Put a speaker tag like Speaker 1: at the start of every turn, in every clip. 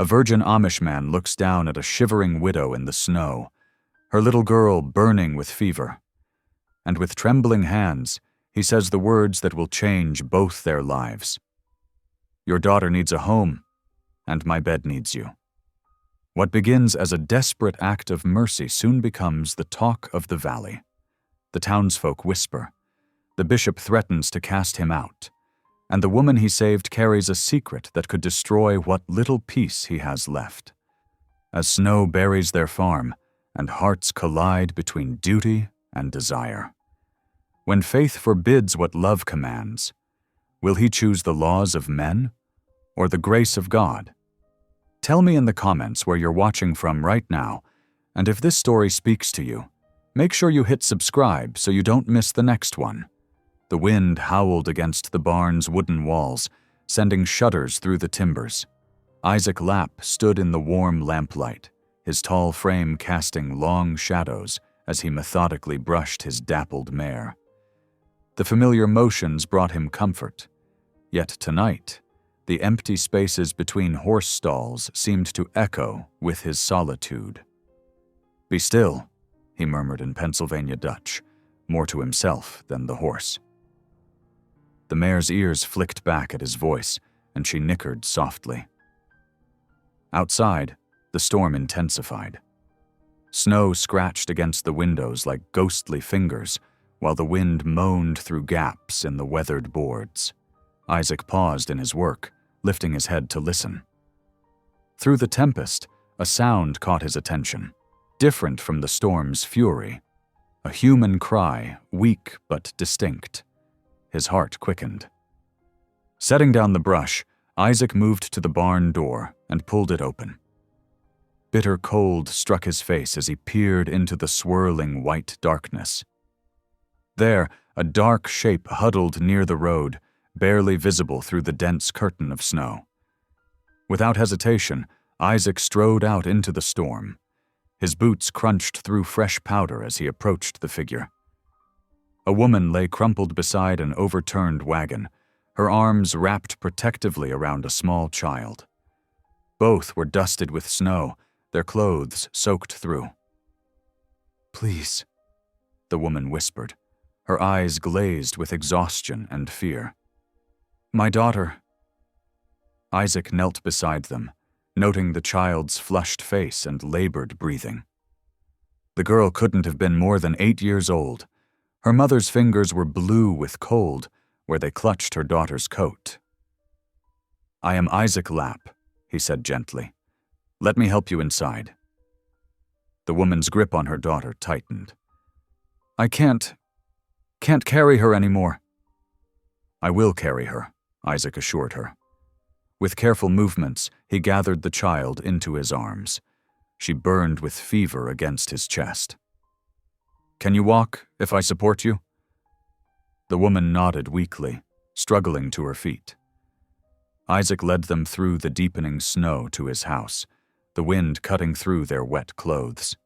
Speaker 1: A virgin Amish man looks down at a shivering widow in the snow, her little girl burning with fever. And with trembling hands, he says the words that will change both their lives. Your daughter needs a home, and my bed needs you. What begins as a desperate act of mercy soon becomes the talk of the valley. The townsfolk whisper. The bishop threatens to cast him out, and the woman he saved carries a secret that could destroy what little peace he has left. As snow buries their farm, and hearts collide between duty and desire. When faith forbids what love commands, will he choose the laws of men or the grace of God? Tell me in the comments where you're watching from right now, and if this story speaks to you, make sure you hit subscribe so you don't miss the next one. The wind howled against the barn's wooden walls, sending shudders through the timbers. Isaac Lapp stood in the warm lamplight, his tall frame casting long shadows as he methodically brushed his dappled mare. The familiar motions brought him comfort, yet tonight, the empty spaces between horse stalls seemed to echo with his solitude. "Be still," he murmured in Pennsylvania Dutch, more to himself than the horse. The mare's ears flicked back at his voice, and she nickered softly. Outside, the storm intensified. Snow scratched against the windows like ghostly fingers, while the wind moaned through gaps in the weathered boards. Isaac paused in his work, lifting his head to listen. Through the tempest, a sound caught his attention, different from the storm's fury. A human cry, weak but distinct. His heart quickened. Setting down the brush, Isaac moved to the barn door and pulled it open. Bitter cold struck his face as he peered into the swirling white darkness. There, a dark shape huddled near the road, barely visible through the dense curtain of snow. Without hesitation, Isaac strode out into the storm. His boots crunched through fresh powder as he approached the figure. A woman lay crumpled beside an overturned wagon, her arms wrapped protectively around a small child. Both were dusted with snow, their clothes soaked through. "Please," the woman whispered, her eyes glazed with exhaustion and fear. "My daughter." Isaac knelt beside them, noting the child's flushed face and labored breathing. The girl couldn't have been more than 8 years old. Her mother's fingers were blue with cold where they clutched her daughter's coat. "I am Isaac Lapp," he said gently. "Let me help you inside." The woman's grip on her daughter tightened. "I can't carry her anymore." "I will carry her," Isaac assured her. With careful movements, he gathered the child into his arms. She burned with fever against his chest. "Can you walk if I support you?" The woman nodded weakly, struggling to her feet. Isaac led them through the deepening snow to his house, the wind cutting through their wet clothes.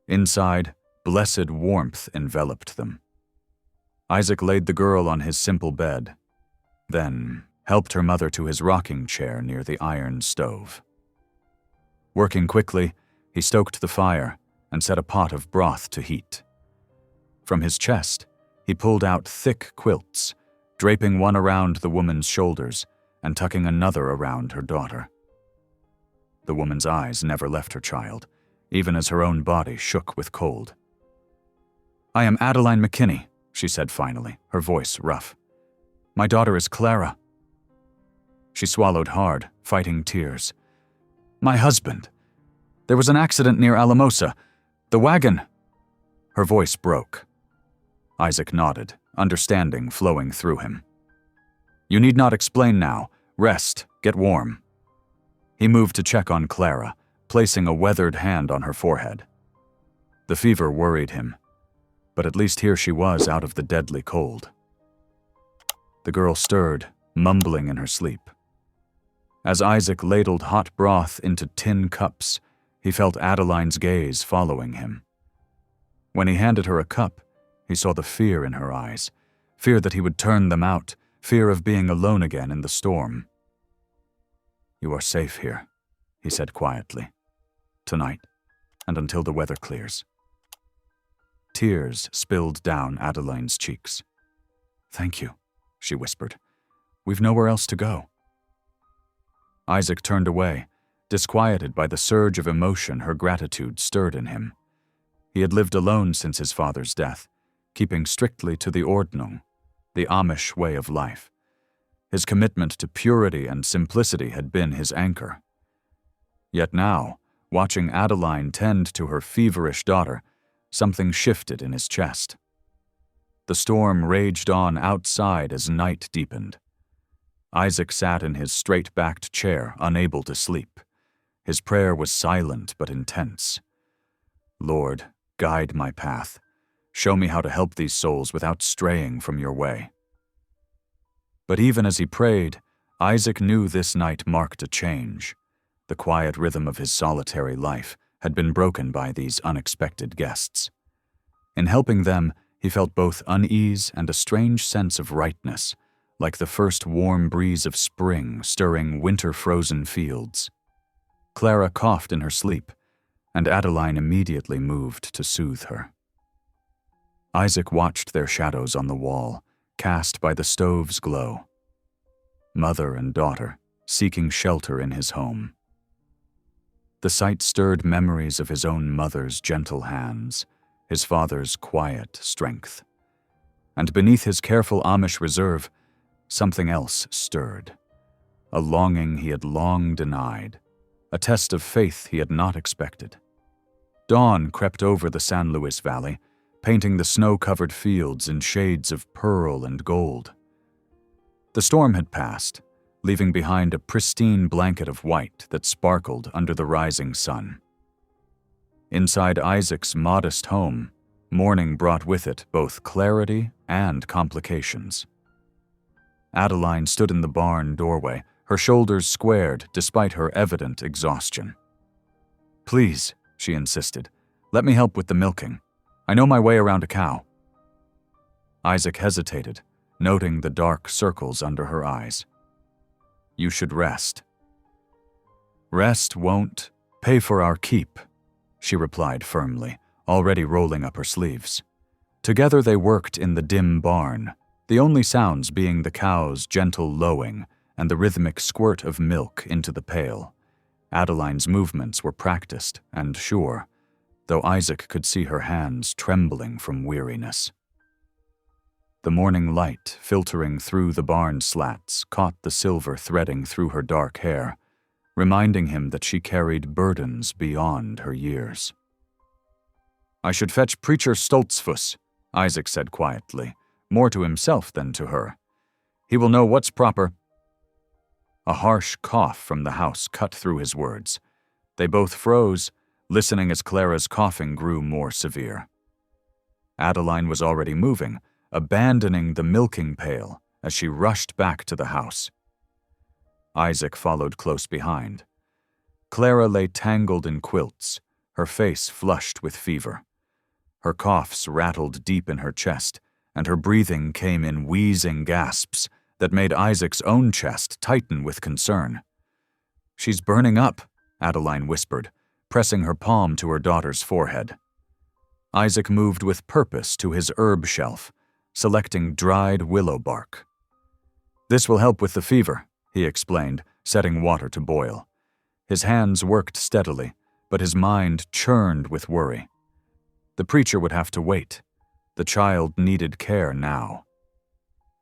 Speaker 1: Inside, blessed warmth enveloped them. Isaac laid the girl on his simple bed, then helped her mother to his rocking chair near the iron stove. Working quickly, he stoked the fire and set a pot of broth to heat. From his chest, he pulled out thick quilts, draping one around the woman's shoulders and tucking another around her daughter. The woman's eyes never left her child, even as her own body shook with cold. "I am Adeline McKinney," she said finally, her voice rough. "My daughter is Clara." She swallowed hard, fighting tears. "My husband. There was an accident near Alamosa. The wagon." Her voice broke. Isaac nodded, understanding flowing through him. "You need not explain now. Rest, get warm." He moved to check on Clara, placing a weathered hand on her forehead. The fever worried him, but at least here she was out of the deadly cold. The girl stirred, mumbling in her sleep. As Isaac ladled hot broth into tin cups, he felt Adeline's gaze following him. When he handed her a cup, he saw the fear in her eyes, fear that he would turn them out, fear of being alone again in the storm. "You are safe here," he said quietly. "Tonight, and until the weather clears." Tears spilled down Adeline's cheeks. "Thank you," she whispered. "We've nowhere else to go." Isaac turned away, disquieted by the surge of emotion her gratitude stirred in him. He had lived alone since his father's death, keeping strictly to the Ordnung, the Amish way of life. His commitment to purity and simplicity had been his anchor. Yet now, watching Adeline tend to her feverish daughter, something shifted in his chest. The storm raged on outside as night deepened. Isaac sat in his straight-backed chair, unable to sleep. His prayer was silent but intense. "Lord, guide my path. Show me how to help these souls without straying from your way." But even as he prayed, Isaac knew this night marked a change. The quiet rhythm of his solitary life had been broken by these unexpected guests. In helping them, he felt both unease and a strange sense of rightness, like the first warm breeze of spring stirring winter-frozen fields. Clara coughed in her sleep, and Adeline immediately moved to soothe her. Isaac watched their shadows on the wall, cast by the stove's glow. Mother and daughter, seeking shelter in his home. The sight stirred memories of his own mother's gentle hands, his father's quiet strength. And beneath his careful Amish reserve, something else stirred. A longing he had long denied, a test of faith he had not expected. Dawn crept over the San Luis Valley, painting the snow-covered fields in shades of pearl and gold. The storm had passed, leaving behind a pristine blanket of white that sparkled under the rising sun. Inside Isaac's modest home, morning brought with it both clarity and complications. Adeline stood in the barn doorway, her shoulders squared despite her evident exhaustion. "Please," she insisted, "let me help with the milking. I know my way around a cow." Isaac hesitated, noting the dark circles under her eyes. "You should rest." "Rest won't pay for our keep," she replied firmly, already rolling up her sleeves. Together they worked in the dim barn, the only sounds being the cow's gentle lowing and the rhythmic squirt of milk into the pail. Adeline's movements were practiced and sure, though Isaac could see her hands trembling from weariness. The morning light, filtering through the barn slats, caught the silver threading through her dark hair, reminding him that she carried burdens beyond her years. "I should fetch Preacher Stoltzfus," Isaac said quietly, more to himself than to her. "He will know what's proper." A harsh cough from the house cut through his words. They both froze, listening as Clara's coughing grew more severe. Adeline was already moving, abandoning the milking pail as she rushed back to the house. Isaac followed close behind. Clara lay tangled in quilts, her face flushed with fever. Her coughs rattled deep in her chest, and her breathing came in wheezing gasps that made Isaac's own chest tighten with concern. "She's burning up," Adeline whispered, pressing her palm to her daughter's forehead. Isaac moved with purpose to his herb shelf, selecting dried willow bark. "This will help with the fever," he explained, setting water to boil. His hands worked steadily, but his mind churned with worry. The preacher would have to wait. The child needed care now.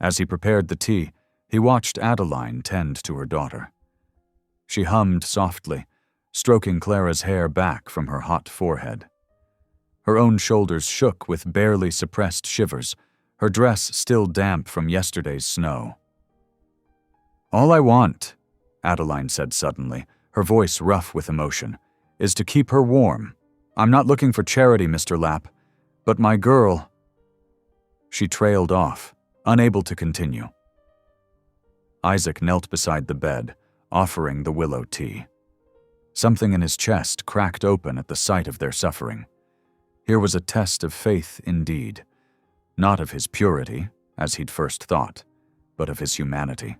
Speaker 1: As he prepared the tea, he watched Adeline tend to her daughter. She hummed softly, stroking Clara's hair back from her hot forehead. Her own shoulders shook with barely suppressed shivers, her dress still damp from yesterday's snow. "All I want," Adeline said suddenly, her voice rough with emotion, "is to keep her warm. I'm not looking for charity, Mr. Lapp, but my girl—" She trailed off, unable to continue. Isaac knelt beside the bed, offering the willow tea. Something in his chest cracked open at the sight of their suffering. Here was a test of faith indeed, not of his purity, as he'd first thought, but of his humanity.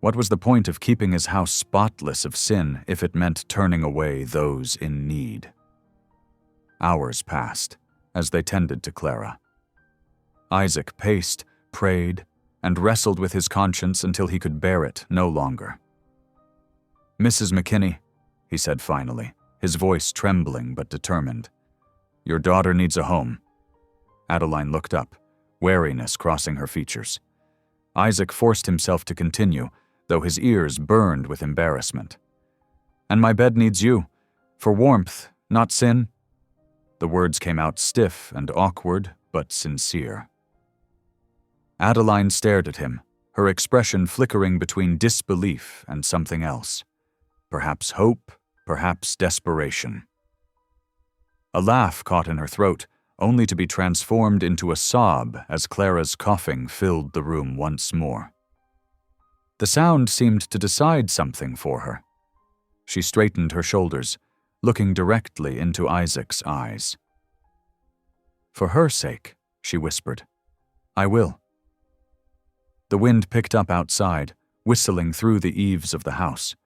Speaker 1: What was the point of keeping his house spotless of sin if it meant turning away those in need? Hours passed as they tended to Clara. Isaac paced, prayed, and wrestled with his conscience until he could bear it no longer. "Mrs. McKinney," he said finally, his voice trembling but determined, "your daughter needs a home." Adeline looked up, wariness crossing her features. Isaac forced himself to continue, though his ears burned with embarrassment. "And my bed needs you, for warmth, not sin." The words came out stiff and awkward, but sincere. Adeline stared at him, her expression flickering between disbelief and something else. Perhaps hope, perhaps desperation. A laugh caught in her throat, only to be transformed into a sob as Clara's coughing filled the room once more. The sound seemed to decide something for her. She straightened her shoulders, looking directly into Isaac's eyes. "For her sake," she whispered, "I will." The wind picked up outside, whistling through the eaves of the house.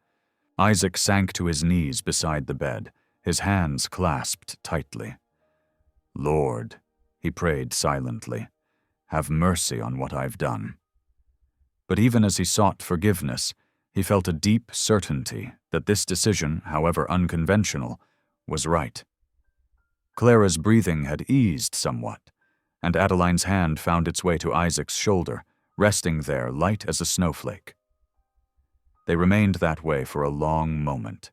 Speaker 1: Isaac sank to his knees beside the bed, his hands clasped tightly. "Lord," he prayed silently, "have mercy on what I've done." But even as he sought forgiveness, he felt a deep certainty that this decision, however unconventional, was right. Clara's breathing had eased somewhat, and Adeline's hand found its way to Isaac's shoulder, resting there light as a snowflake. They remained that way for a long moment,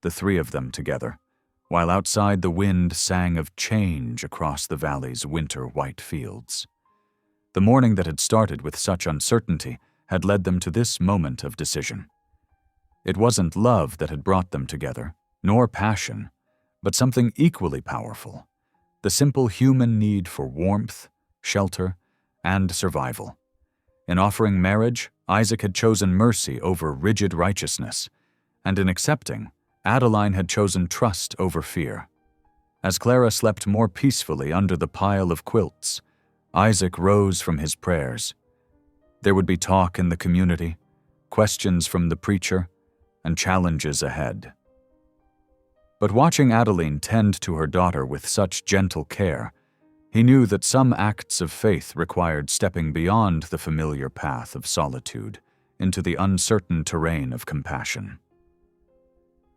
Speaker 1: the three of them together, while outside the wind sang of change across the valley's winter-white fields. The morning that had started with such uncertainty had led them to this moment of decision. It wasn't love that had brought them together, nor passion, but something equally powerful, the simple human need for warmth, shelter, and survival. In offering marriage, Isaac had chosen mercy over rigid righteousness, and in accepting, Adeline had chosen trust over fear. As Clara slept more peacefully under the pile of quilts, Isaac rose from his prayers. There would be talk in the community, questions from the preacher, and challenges ahead. But watching Adeline tend to her daughter with such gentle care, he knew that some acts of faith required stepping beyond the familiar path of solitude into the uncertain terrain of compassion.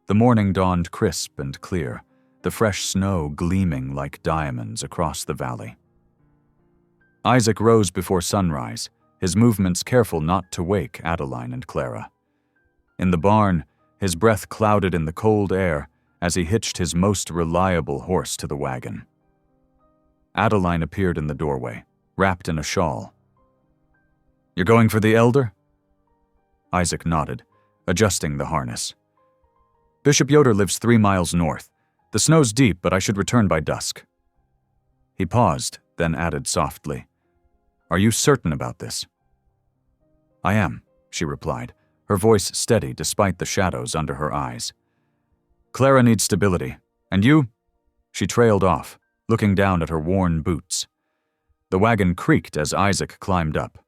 Speaker 1: The morning dawned crisp and clear, the fresh snow gleaming like diamonds across the valley. Isaac rose before sunrise, his movements careful not to wake Adeline and Clara. In the barn, his breath clouded in the cold air as he hitched his most reliable horse to the wagon. Adeline appeared in the doorway, wrapped in a shawl. "You're going for the elder?" Isaac nodded, adjusting the harness. "Bishop Yoder lives 3 miles north. The snow's deep, but I should return by dusk." He paused, then added softly, "Are you certain about this?" "I am," she replied, her voice steady despite the shadows under her eyes. "Clara needs stability. And you?" She trailed off, looking down at her worn boots. The wagon creaked as Isaac climbed up.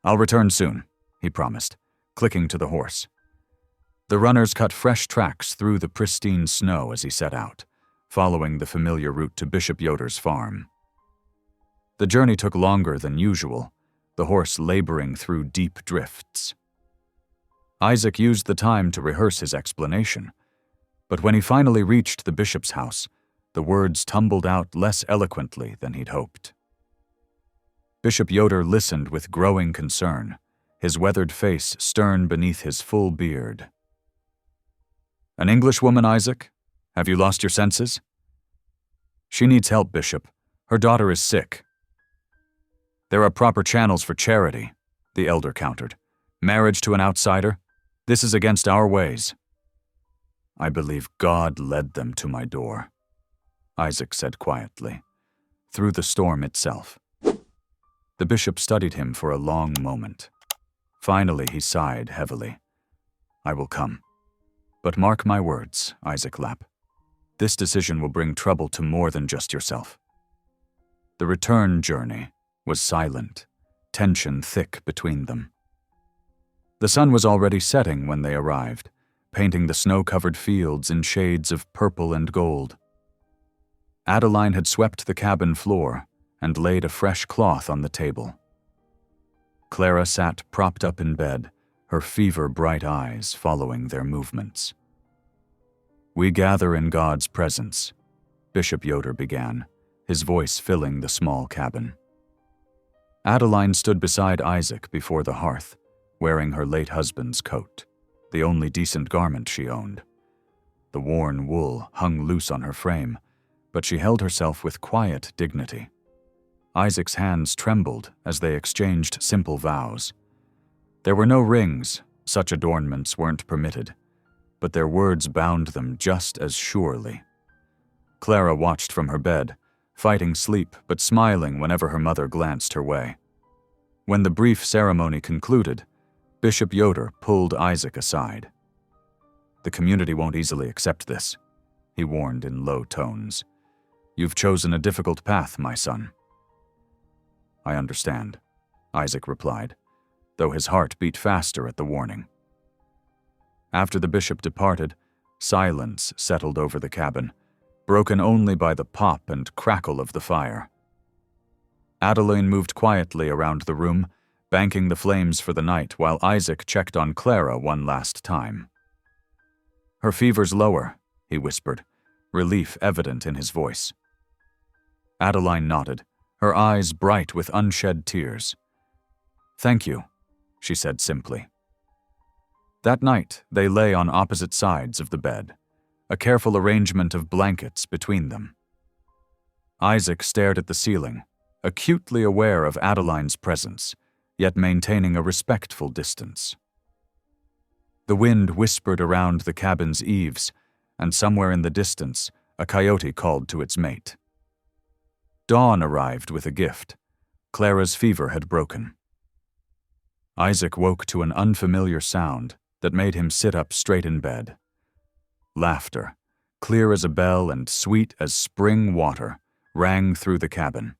Speaker 1: "I'll return soon," he promised, clicking to the horse. The runners cut fresh tracks through the pristine snow as he set out, following the familiar route to Bishop Yoder's farm. The journey took longer than usual, the horse laboring through deep drifts. Isaac used the time to rehearse his explanation, but when he finally reached the bishop's house, the words tumbled out less eloquently than he'd hoped. Bishop Yoder listened with growing concern, his weathered face stern beneath his full beard. "An Englishwoman, Isaac? Have you lost your senses?" "She needs help, Bishop. Her daughter is sick." "There are proper channels for charity," the elder countered. "Marriage to an outsider? This is against our ways." "I believe God led them to my door," Isaac said quietly, through the storm itself. The bishop studied him for a long moment. Finally, he sighed heavily. "I will come. But mark my words, Isaac Lapp. This decision will bring trouble to more than just yourself." The return journey was silent, tension thick between them. The sun was already setting when they arrived, painting the snow-covered fields in shades of purple and gold. Adeline had swept the cabin floor and laid a fresh cloth on the table. Clara sat propped up in bed, her fever-bright eyes following their movements. "We gather in God's presence," Bishop Yoder began, his voice filling the small cabin. Adeline stood beside Isaac before the hearth, wearing her late husband's coat, the only decent garment she owned. The worn wool hung loose on her frame, but she held herself with quiet dignity. Isaac's hands trembled as they exchanged simple vows. There were no rings, such adornments weren't permitted, but their words bound them just as surely. Clara watched from her bed, fighting sleep but smiling whenever her mother glanced her way. When the brief ceremony concluded, Bishop Yoder pulled Isaac aside. "The community won't easily accept this," he warned in low tones. "You've chosen a difficult path, my son." "I understand," Isaac replied, though his heart beat faster at the warning. After the bishop departed, silence settled over the cabin, broken only by the pop and crackle of the fire. Adeline moved quietly around the room, banking the flames for the night while Isaac checked on Clara one last time. "Her fever's lower," he whispered, relief evident in his voice. Adeline nodded, her eyes bright with unshed tears. "Thank you," she said simply. That night, they lay on opposite sides of the bed, a careful arrangement of blankets between them. Isaac stared at the ceiling, acutely aware of Adeline's presence, yet maintaining a respectful distance. The wind whispered around the cabin's eaves, and somewhere in the distance, a coyote called to its mate. Dawn arrived with a gift. Clara's fever had broken. Isaac woke to an unfamiliar sound that made him sit up straight in bed. Laughter, clear as a bell and sweet as spring water, rang through the cabin.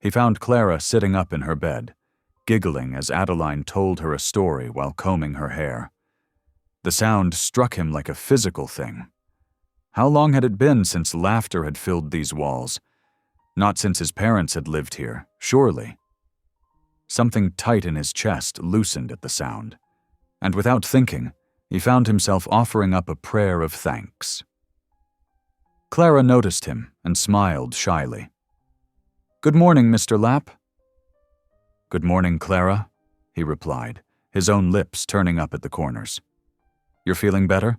Speaker 1: He found Clara sitting up in her bed, giggling as Adeline told her a story while combing her hair. The sound struck him like a physical thing. How long had it been since laughter had filled these walls? Not since his parents had lived here, surely. Something tight in his chest loosened at the sound, and without thinking, he found himself offering up a prayer of thanks. Clara noticed him and smiled shyly. "Good morning, Mr. Lapp." "Good morning, Clara," he replied, his own lips turning up at the corners. "You're feeling better?"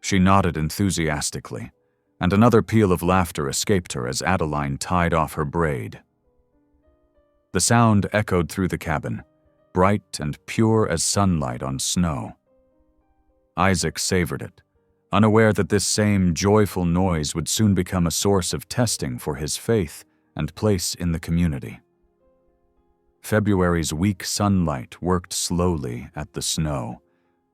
Speaker 1: She nodded enthusiastically, and another peal of laughter escaped her as Adeline tied off her braid. The sound echoed through the cabin, bright and pure as sunlight on snow. Isaac savored it, unaware that this same joyful noise would soon become a source of testing for his faith and place in the community. February's weak sunlight worked slowly at the snow,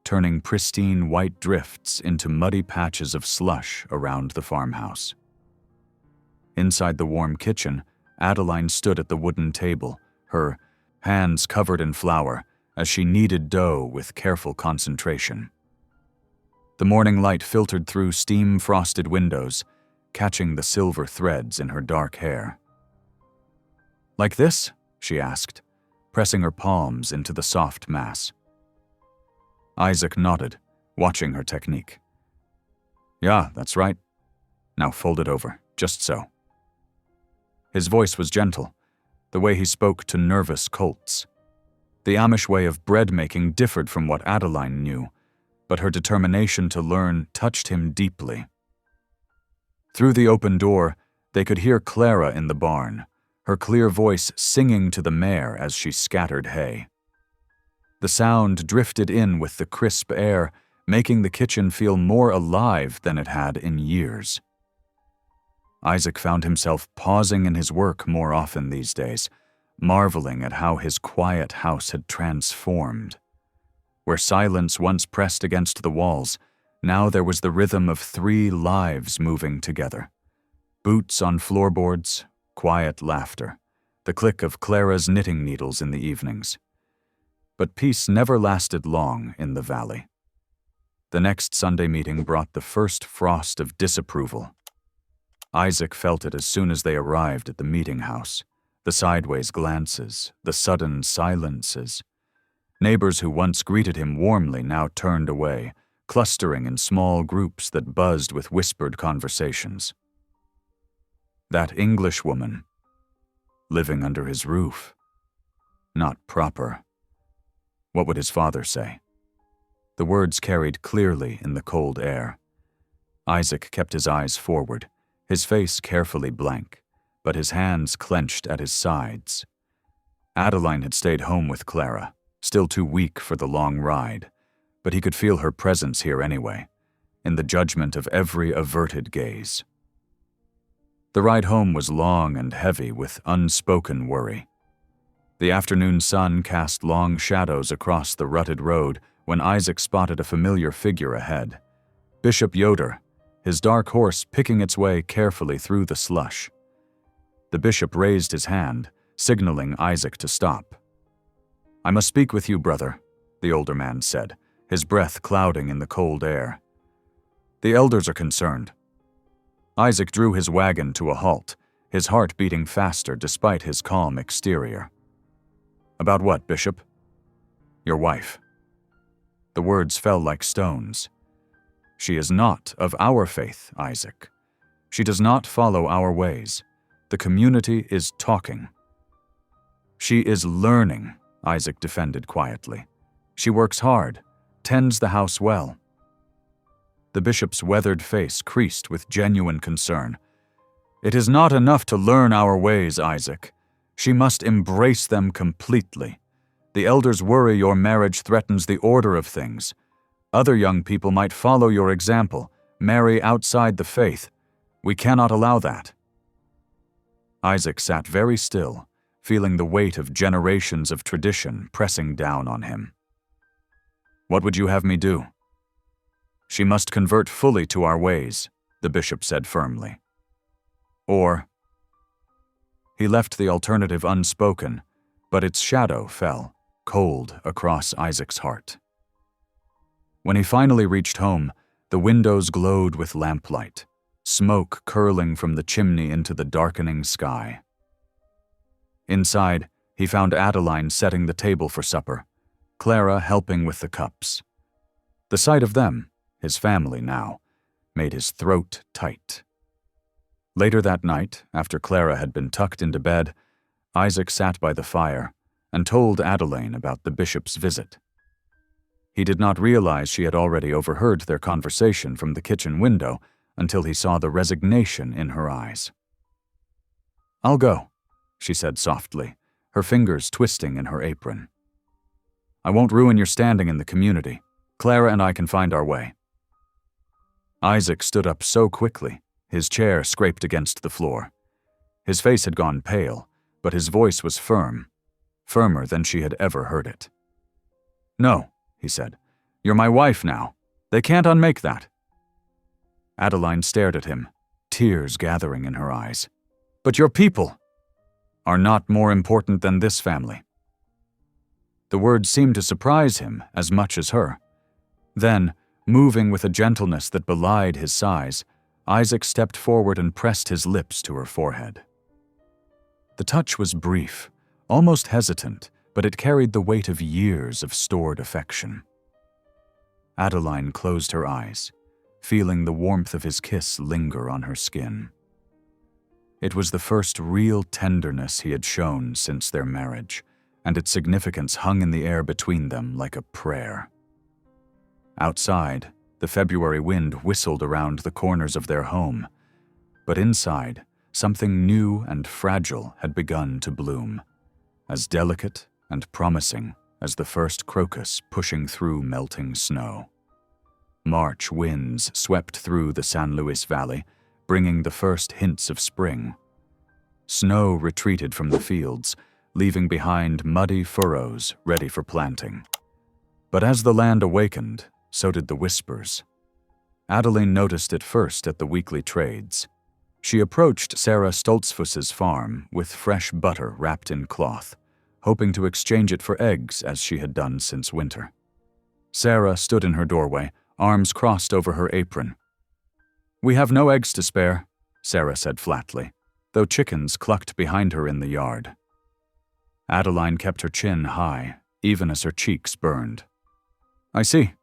Speaker 1: turning pristine white drifts into muddy patches of slush around the farmhouse. Inside the warm kitchen, Adeline stood at the wooden table, her hands covered in flour, as she kneaded dough with careful concentration. The morning light filtered through steam-frosted windows, catching the silver threads in her dark hair. "Like this?" she asked, pressing her palms into the soft mass. Isaac nodded, watching her technique. "Yeah, that's right. Now fold it over, just so." His voice was gentle, the way he spoke to nervous colts. The Amish way of bread-making differed from what Adeline knew, but her determination to learn touched him deeply. Through the open door, they could hear Clara in the barn, her clear voice singing to the mare as she scattered hay. The sound drifted in with the crisp air, making the kitchen feel more alive than it had in years. Isaac found himself pausing in his work more often these days, marveling at how his quiet house had transformed. Where silence once pressed against the walls, now there was the rhythm of 3 lives moving together. Boots on floorboards, quiet laughter, the click of Clara's knitting needles in the evenings. But peace never lasted long in the valley. The next Sunday meeting brought the first frost of disapproval. Isaac felt it as soon as they arrived at the meeting house. The sideways glances, the sudden silences. Neighbors who once greeted him warmly now turned away, clustering in small groups that buzzed with whispered conversations. That English woman, living under his roof. Not proper. What would his father say? The words carried clearly in the cold air. Isaac kept his eyes forward, his face carefully blank, but his hands clenched at his sides. Adeline had stayed home with Clara, still too weak for the long ride, but he could feel her presence here anyway, in the judgment of every averted gaze. The ride home was long and heavy with unspoken worry. The afternoon sun cast long shadows across the rutted road when Isaac spotted a familiar figure ahead. Bishop Yoder, his dark horse picking its way carefully through the slush. The bishop raised his hand, signaling Isaac to stop. "I must speak with you, brother," the older man said, his breath clouding in the cold air. "The elders are concerned." Isaac drew his wagon to a halt, his heart beating faster despite his calm exterior. "About what, Bishop?" "Your wife." The words fell like stones. "She is not of our faith, Isaac. She does not follow our ways. The community is talking." "She is learning," Isaac defended quietly. "She works hard, tends the house well." The bishop's weathered face creased with genuine concern. "It is not enough to learn our ways, Isaac. She must embrace them completely. The elders worry your marriage threatens the order of things. Other young people might follow your example, marry outside the faith. We cannot allow that." Isaac sat very still, feeling the weight of generations of tradition pressing down on him. "What would you have me do?" "She must convert fully to our ways," the bishop said firmly. "Or—" He left the alternative unspoken, but its shadow fell, cold across Isaac's heart. When he finally reached home, the windows glowed with lamplight, smoke curling from the chimney into the darkening sky. Inside, he found Adeline setting the table for supper, Clara helping with the cups. The sight of them, his family now, made his throat tight. Later that night, after Clara had been tucked into bed, Isaac sat by the fire and told Adeline about the bishop's visit. He did not realize she had already overheard their conversation from the kitchen window until he saw the resignation in her eyes. "I'll go," she said softly, her fingers twisting in her apron. "I won't ruin your standing in the community. Clara and I can find our way." Isaac stood up so quickly, his chair scraped against the floor. His face had gone pale, but his voice was firm, firmer than she had ever heard it. "No," he said. "You're my wife now. They can't unmake that." Adeline stared at him, tears gathering in her eyes. "But your people are not more important than this family." The words seemed to surprise him as much as her. Then, moving with a gentleness that belied his size, Isaac stepped forward and pressed his lips to her forehead. The touch was brief, almost hesitant, but it carried the weight of years of stored affection. Adeline closed her eyes, feeling the warmth of his kiss linger on her skin. It was the first real tenderness he had shown since their marriage, and its significance hung in the air between them like a prayer. Outside, the February wind whistled around the corners of their home, but inside, something new and fragile had begun to bloom, as delicate and promising as the first crocus pushing through melting snow. March winds swept through the San Luis Valley, bringing the first hints of spring. Snow retreated from the fields, leaving behind muddy furrows ready for planting. But as the land awakened, so did the whispers. Adeline noticed it first at the weekly trades. She approached Sarah Stoltzfus's farm with fresh butter wrapped in cloth, hoping to exchange it for eggs as she had done since winter. Sarah stood in her doorway, arms crossed over her apron. "We have no eggs to spare," Sarah said flatly, though chickens clucked behind her in the yard. Adeline kept her chin high, even as her cheeks burned. "I see.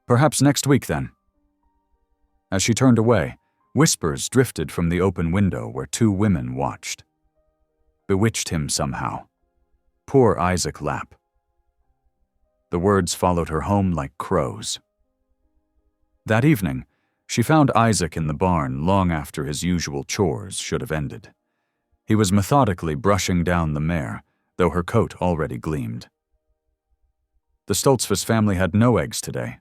Speaker 1: Perhaps next week, then." As she turned away, whispers drifted from the open window where two women watched. "Bewitched him somehow. Poor Isaac Lapp." The words followed her home like crows. That evening, she found Isaac in the barn long after his usual chores should have ended. He was methodically brushing down the mare, though her coat already gleamed. "The Stoltzfus family had no eggs today,"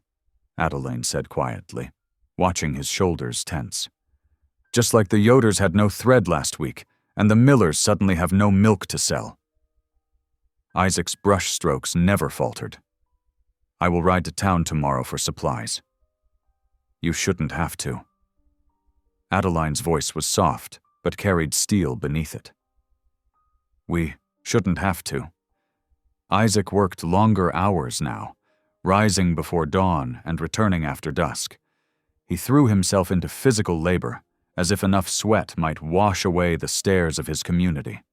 Speaker 1: Adeline said quietly, watching his shoulders tense. "Just like the Yoders had no thread last week, and the Millers suddenly have no milk to sell." Isaac's brush strokes never faltered. "I will ride to town tomorrow for supplies." "You shouldn't have to." Adeline's voice was soft, but carried steel beneath it. "We shouldn't have to." Isaac worked longer hours now, rising before dawn and returning after dusk. He threw himself into physical labor, as if enough sweat might wash away the stares of his community.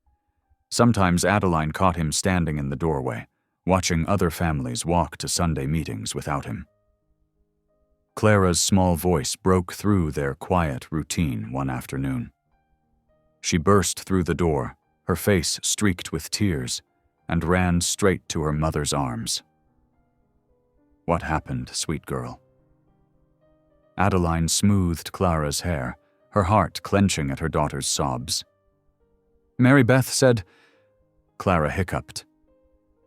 Speaker 1: Sometimes Adeline caught him standing in the doorway, watching other families walk to Sunday meetings without him. Clara's small voice broke through their quiet routine one afternoon. She burst through the door, her face streaked with tears, and ran straight to her mother's arms. "What happened, sweet girl?" Adeline smoothed Clara's hair, her heart clenching at her daughter's sobs. "Mary Beth said," Clara hiccuped,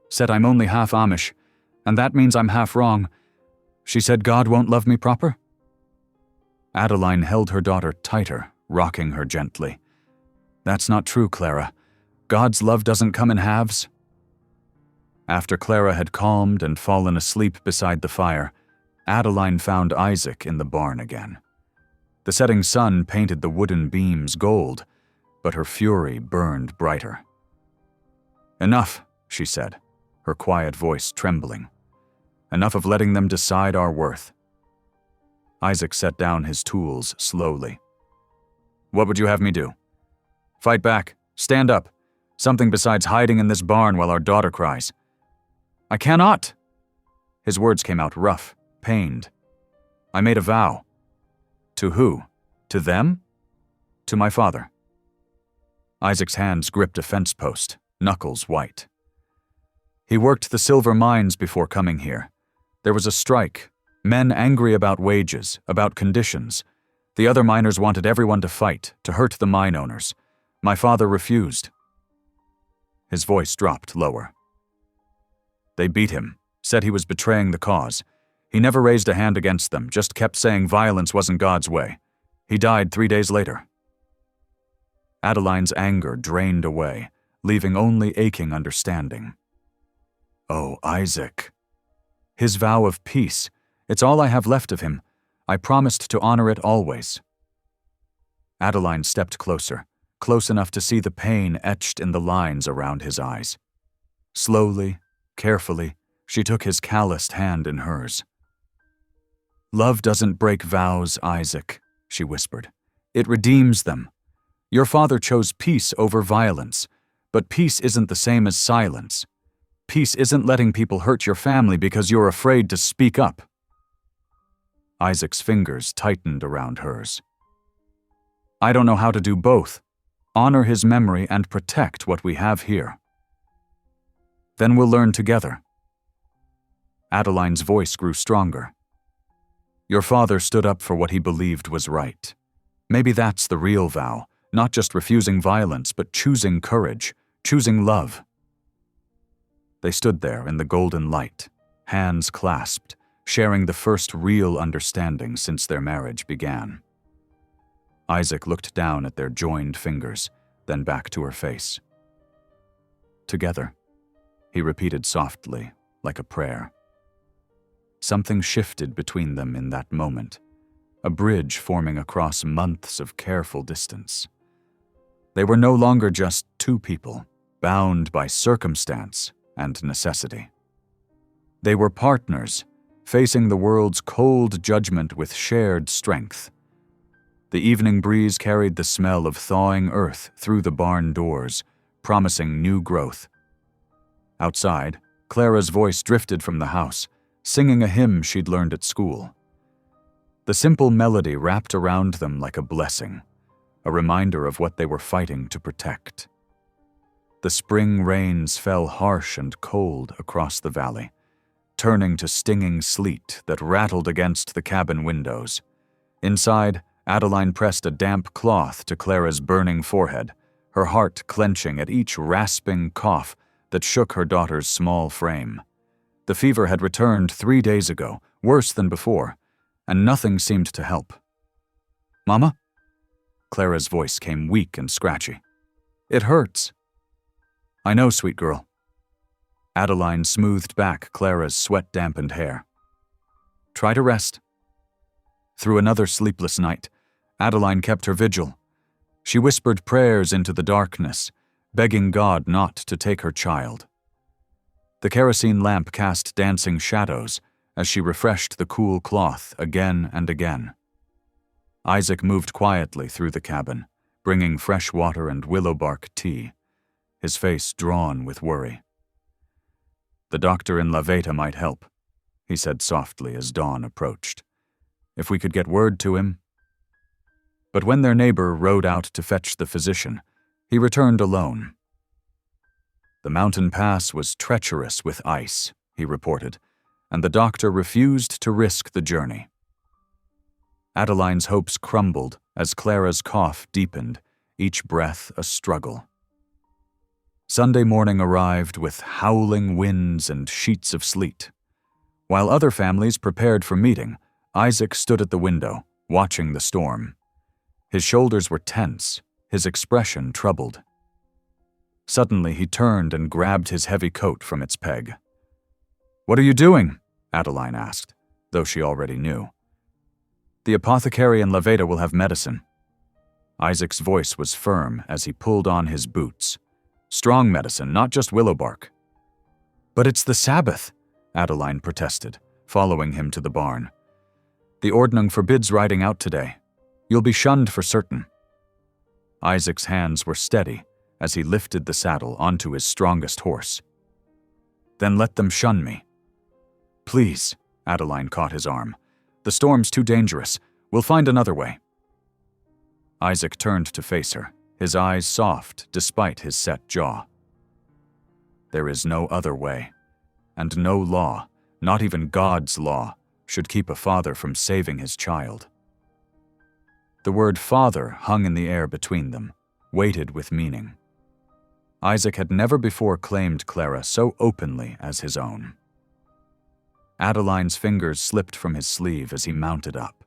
Speaker 1: "said I'm only half Amish, and that means I'm half wrong. She said God won't love me proper?" Adeline held her daughter tighter, rocking her gently. "That's not true, Clara. God's love doesn't come in halves." After Clara had calmed and fallen asleep beside the fire, Adeline found Isaac in the barn again. The setting sun painted the wooden beams gold, but her fury burned brighter. "Enough," she said, her quiet voice trembling. "Enough of letting them decide our worth." Isaac set down his tools slowly. "What would you have me do?" "Fight back. Stand up. Something besides hiding in this barn while our daughter cries." "I cannot." His words came out rough, pained. "I made a vow." "To who? To them?" "To my father." Isaac's hands gripped a fence post, knuckles white. "He worked the silver mines before coming here. There was a strike, men angry about wages, about conditions. The other miners wanted everyone to fight, to hurt the mine owners. My father refused." His voice dropped lower. "They beat him, said he was betraying the cause. He never raised a hand against them, just kept saying violence wasn't God's way. He died 3 days later." Adeline's anger drained away, leaving only aching understanding. "Oh, Isaac. His vow of peace. It's all I have left of him. I promised to honor it always." Adeline stepped closer, close enough to see the pain etched in the lines around his eyes. Slowly, carefully, she took his calloused hand in hers. "Love doesn't break vows, Isaac," she whispered. "It redeems them. Your father chose peace over violence, but peace isn't the same as silence. Peace isn't letting people hurt your family because you're afraid to speak up." Isaac's fingers tightened around hers. "I don't know how to do both. Honor his memory and protect what we have here." "Then we'll learn together." Adeline's voice grew stronger. "Your father stood up for what he believed was right. Maybe that's the real vow, not just refusing violence, but choosing courage, choosing love." They stood there in the golden light, hands clasped, sharing the first real understanding since their marriage began. Isaac looked down at their joined fingers, then back to her face. "Together," he repeated softly, like a prayer. Something shifted between them in that moment, a bridge forming across months of careful distance. They were no longer just two people, bound by circumstance and necessity. They were partners, facing the world's cold judgment with shared strength. The evening breeze carried the smell of thawing earth through the barn doors, promising new growth. Outside, Clara's voice drifted from the house, singing a hymn she'd learned at school. The simple melody wrapped around them like a blessing, a reminder of what they were fighting to protect. The spring rains fell harsh and cold across the valley, turning to stinging sleet that rattled against the cabin windows. Inside, Adeline pressed a damp cloth to Clara's burning forehead, her heart clenching at each rasping cough that shook her daughter's small frame. The fever had returned 3 days ago, worse than before, and nothing seemed to help. "Mama?" Clara's voice came weak and scratchy. "It hurts." "I know, sweet girl." Adeline smoothed back Clara's sweat-dampened hair. "Try to rest." Through another sleepless night, Adeline kept her vigil. She whispered prayers into the darkness, begging God not to take her child. The kerosene lamp cast dancing shadows as she refreshed the cool cloth again and again. Isaac moved quietly through the cabin, bringing fresh water and willow bark tea, his face drawn with worry. "The doctor in La Veta might help," he said softly as dawn approached. "If we could get word to him." But when their neighbor rode out to fetch the physician, he returned alone. "The mountain pass was treacherous with ice," he reported, and the doctor refused to risk the journey. Adeline's hopes crumbled as Clara's cough deepened, each breath a struggle. Sunday morning arrived with howling winds and sheets of sleet. While other families prepared for meeting, Isaac stood at the window, watching the storm. His shoulders were tense, his expression troubled. Suddenly he turned and grabbed his heavy coat from its peg. "What are you doing?" Adeline asked, though she already knew. "The apothecary in La Veta will have medicine." Isaac's voice was firm as he pulled on his boots. "Strong medicine, not just willow bark." "But it's the Sabbath," Adeline protested, following him to the barn. "The ordnung forbids riding out today. You'll be shunned for certain." Isaac's hands were steady as he lifted the saddle onto his strongest horse. "Then let them shun me." "Please," Adeline caught his arm. "The storm's too dangerous. We'll find another way." Isaac turned to face her, his eyes soft despite his set jaw. "There is no other way, and no law, not even God's law, should keep a father from saving his child." The word father hung in the air between them, weighted with meaning. Isaac had never before claimed Clara so openly as his own. Adeline's fingers slipped from his sleeve as he mounted up.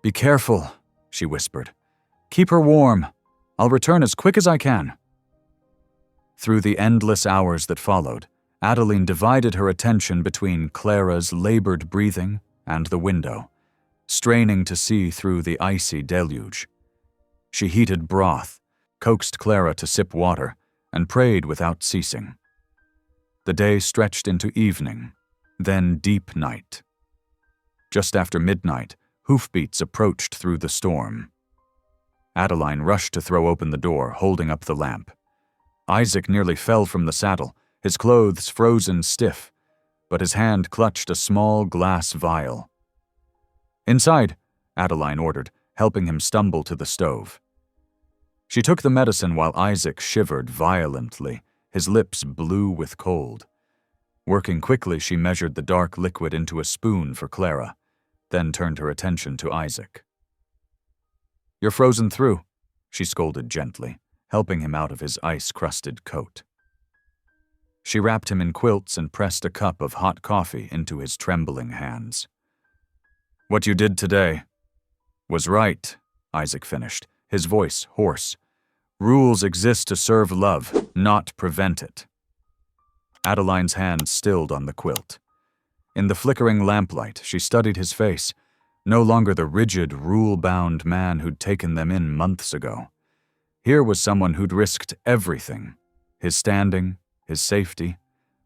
Speaker 1: "Be careful," she whispered. "Keep her warm. I'll return as quick as I can." Through the endless hours that followed, Adeline divided her attention between Clara's labored breathing and the window, straining to see through the icy deluge. She heated broth, coaxed Clara to sip water, and prayed without ceasing. The day stretched into evening, then deep night. Just after midnight, hoofbeats approached through the storm. Adeline rushed to throw open the door, holding up the lamp. Isaac nearly fell from the saddle, his clothes frozen stiff, but his hand clutched a small glass vial. "Inside," Adeline ordered, helping him stumble to the stove. She took the medicine while Isaac shivered violently, his lips blue with cold. Working quickly, she measured the dark liquid into a spoon for Clara, then turned her attention to Isaac. "You're frozen through," she scolded gently, helping him out of his ice-crusted coat. She wrapped him in quilts and pressed a cup of hot coffee into his trembling hands. "What you did today was right," Isaac finished, his voice hoarse. "Rules exist to serve love, not prevent it." Adeline's hand stilled on the quilt. In the flickering lamplight, she studied his face, no longer the rigid, rule-bound man who'd taken them in months ago. Here was someone who'd risked everything, his standing, his safety,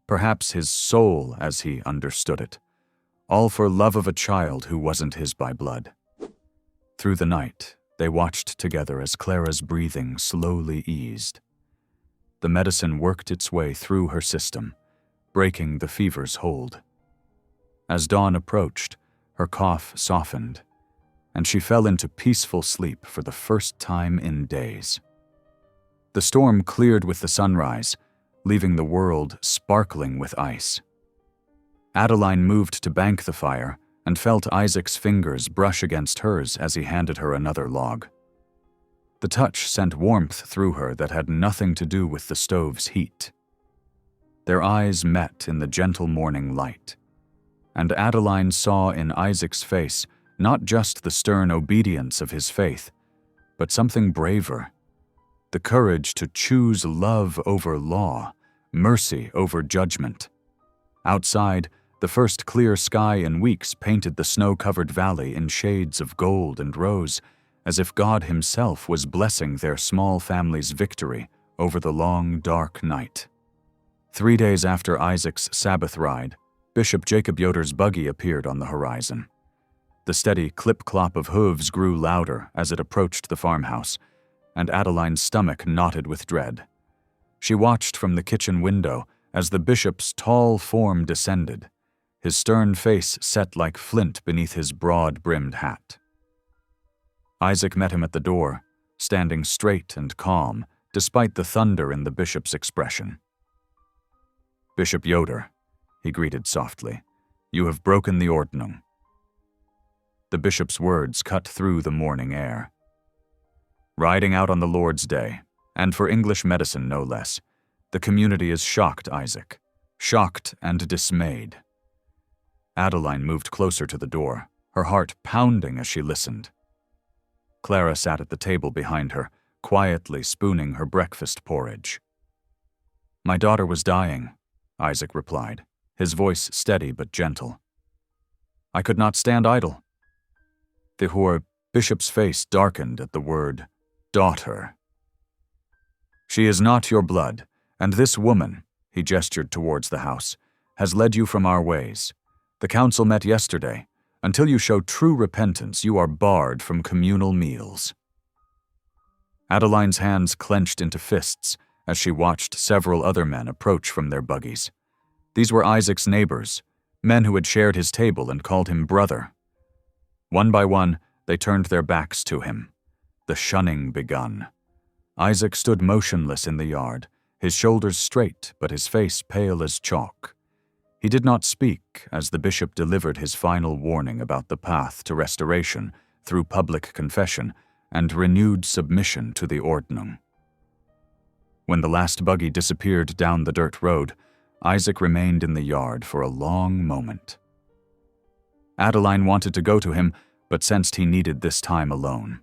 Speaker 1: perhaps his soul as he understood it, all for love of a child who wasn't his by blood. Through the night, they watched together as Clara's breathing slowly eased. The medicine worked its way through her system, breaking the fever's hold. As dawn approached, her cough softened, and she fell into peaceful sleep for the first time in days. The storm cleared with the sunrise, leaving the world sparkling with ice. Adeline moved to bank the fire and felt Isaac's fingers brush against hers as he handed her another log. The touch sent warmth through her that had nothing to do with the stove's heat. Their eyes met in the gentle morning light, and Adeline saw in Isaac's face not just the stern obedience of his faith, but something braver, the courage to choose love over law, mercy over judgment. Outside, the first clear sky in weeks painted the snow-covered valley in shades of gold and rose, as if God himself was blessing their small family's victory over the long, dark night. 3 days after Isaac's Sabbath ride, Bishop Jacob Yoder's buggy appeared on the horizon. The steady clip-clop of hooves grew louder as it approached the farmhouse, and Adeline's stomach knotted with dread. She watched from the kitchen window as the bishop's tall form descended, his stern face set like flint beneath his broad-brimmed hat. Isaac met him at the door, standing straight and calm, despite the thunder in the bishop's expression. "Bishop Yoder," he greeted softly, "you have broken the ordnung." The bishop's words cut through the morning air. Riding out on the Lord's Day, and for English medicine no less, the community is shocked, Isaac, shocked and dismayed. Adeline moved closer to the door, her heart pounding as she listened. Clara sat at the table behind her, quietly spooning her breakfast porridge. "My daughter was dying," Isaac replied, his voice steady but gentle. "I could not stand idle." The bishop's face darkened at the word daughter. "She is not your blood, and this woman," he gestured towards the house, "has led you from our ways. The council met yesterday. Until you show true repentance, you are barred from communal meals." Adeline's hands clenched into fists as she watched several other men approach from their buggies. These were Isaac's neighbors, men who had shared his table and called him brother. One by one, they turned their backs to him. The shunning begun. Isaac stood motionless in the yard, his shoulders straight but his face pale as chalk. He did not speak as the bishop delivered his final warning about the path to restoration through public confession and renewed submission to the ordnung. When the last buggy disappeared down the dirt road, Isaac remained in the yard for a long moment. Adeline wanted to go to him, but sensed he needed this time alone.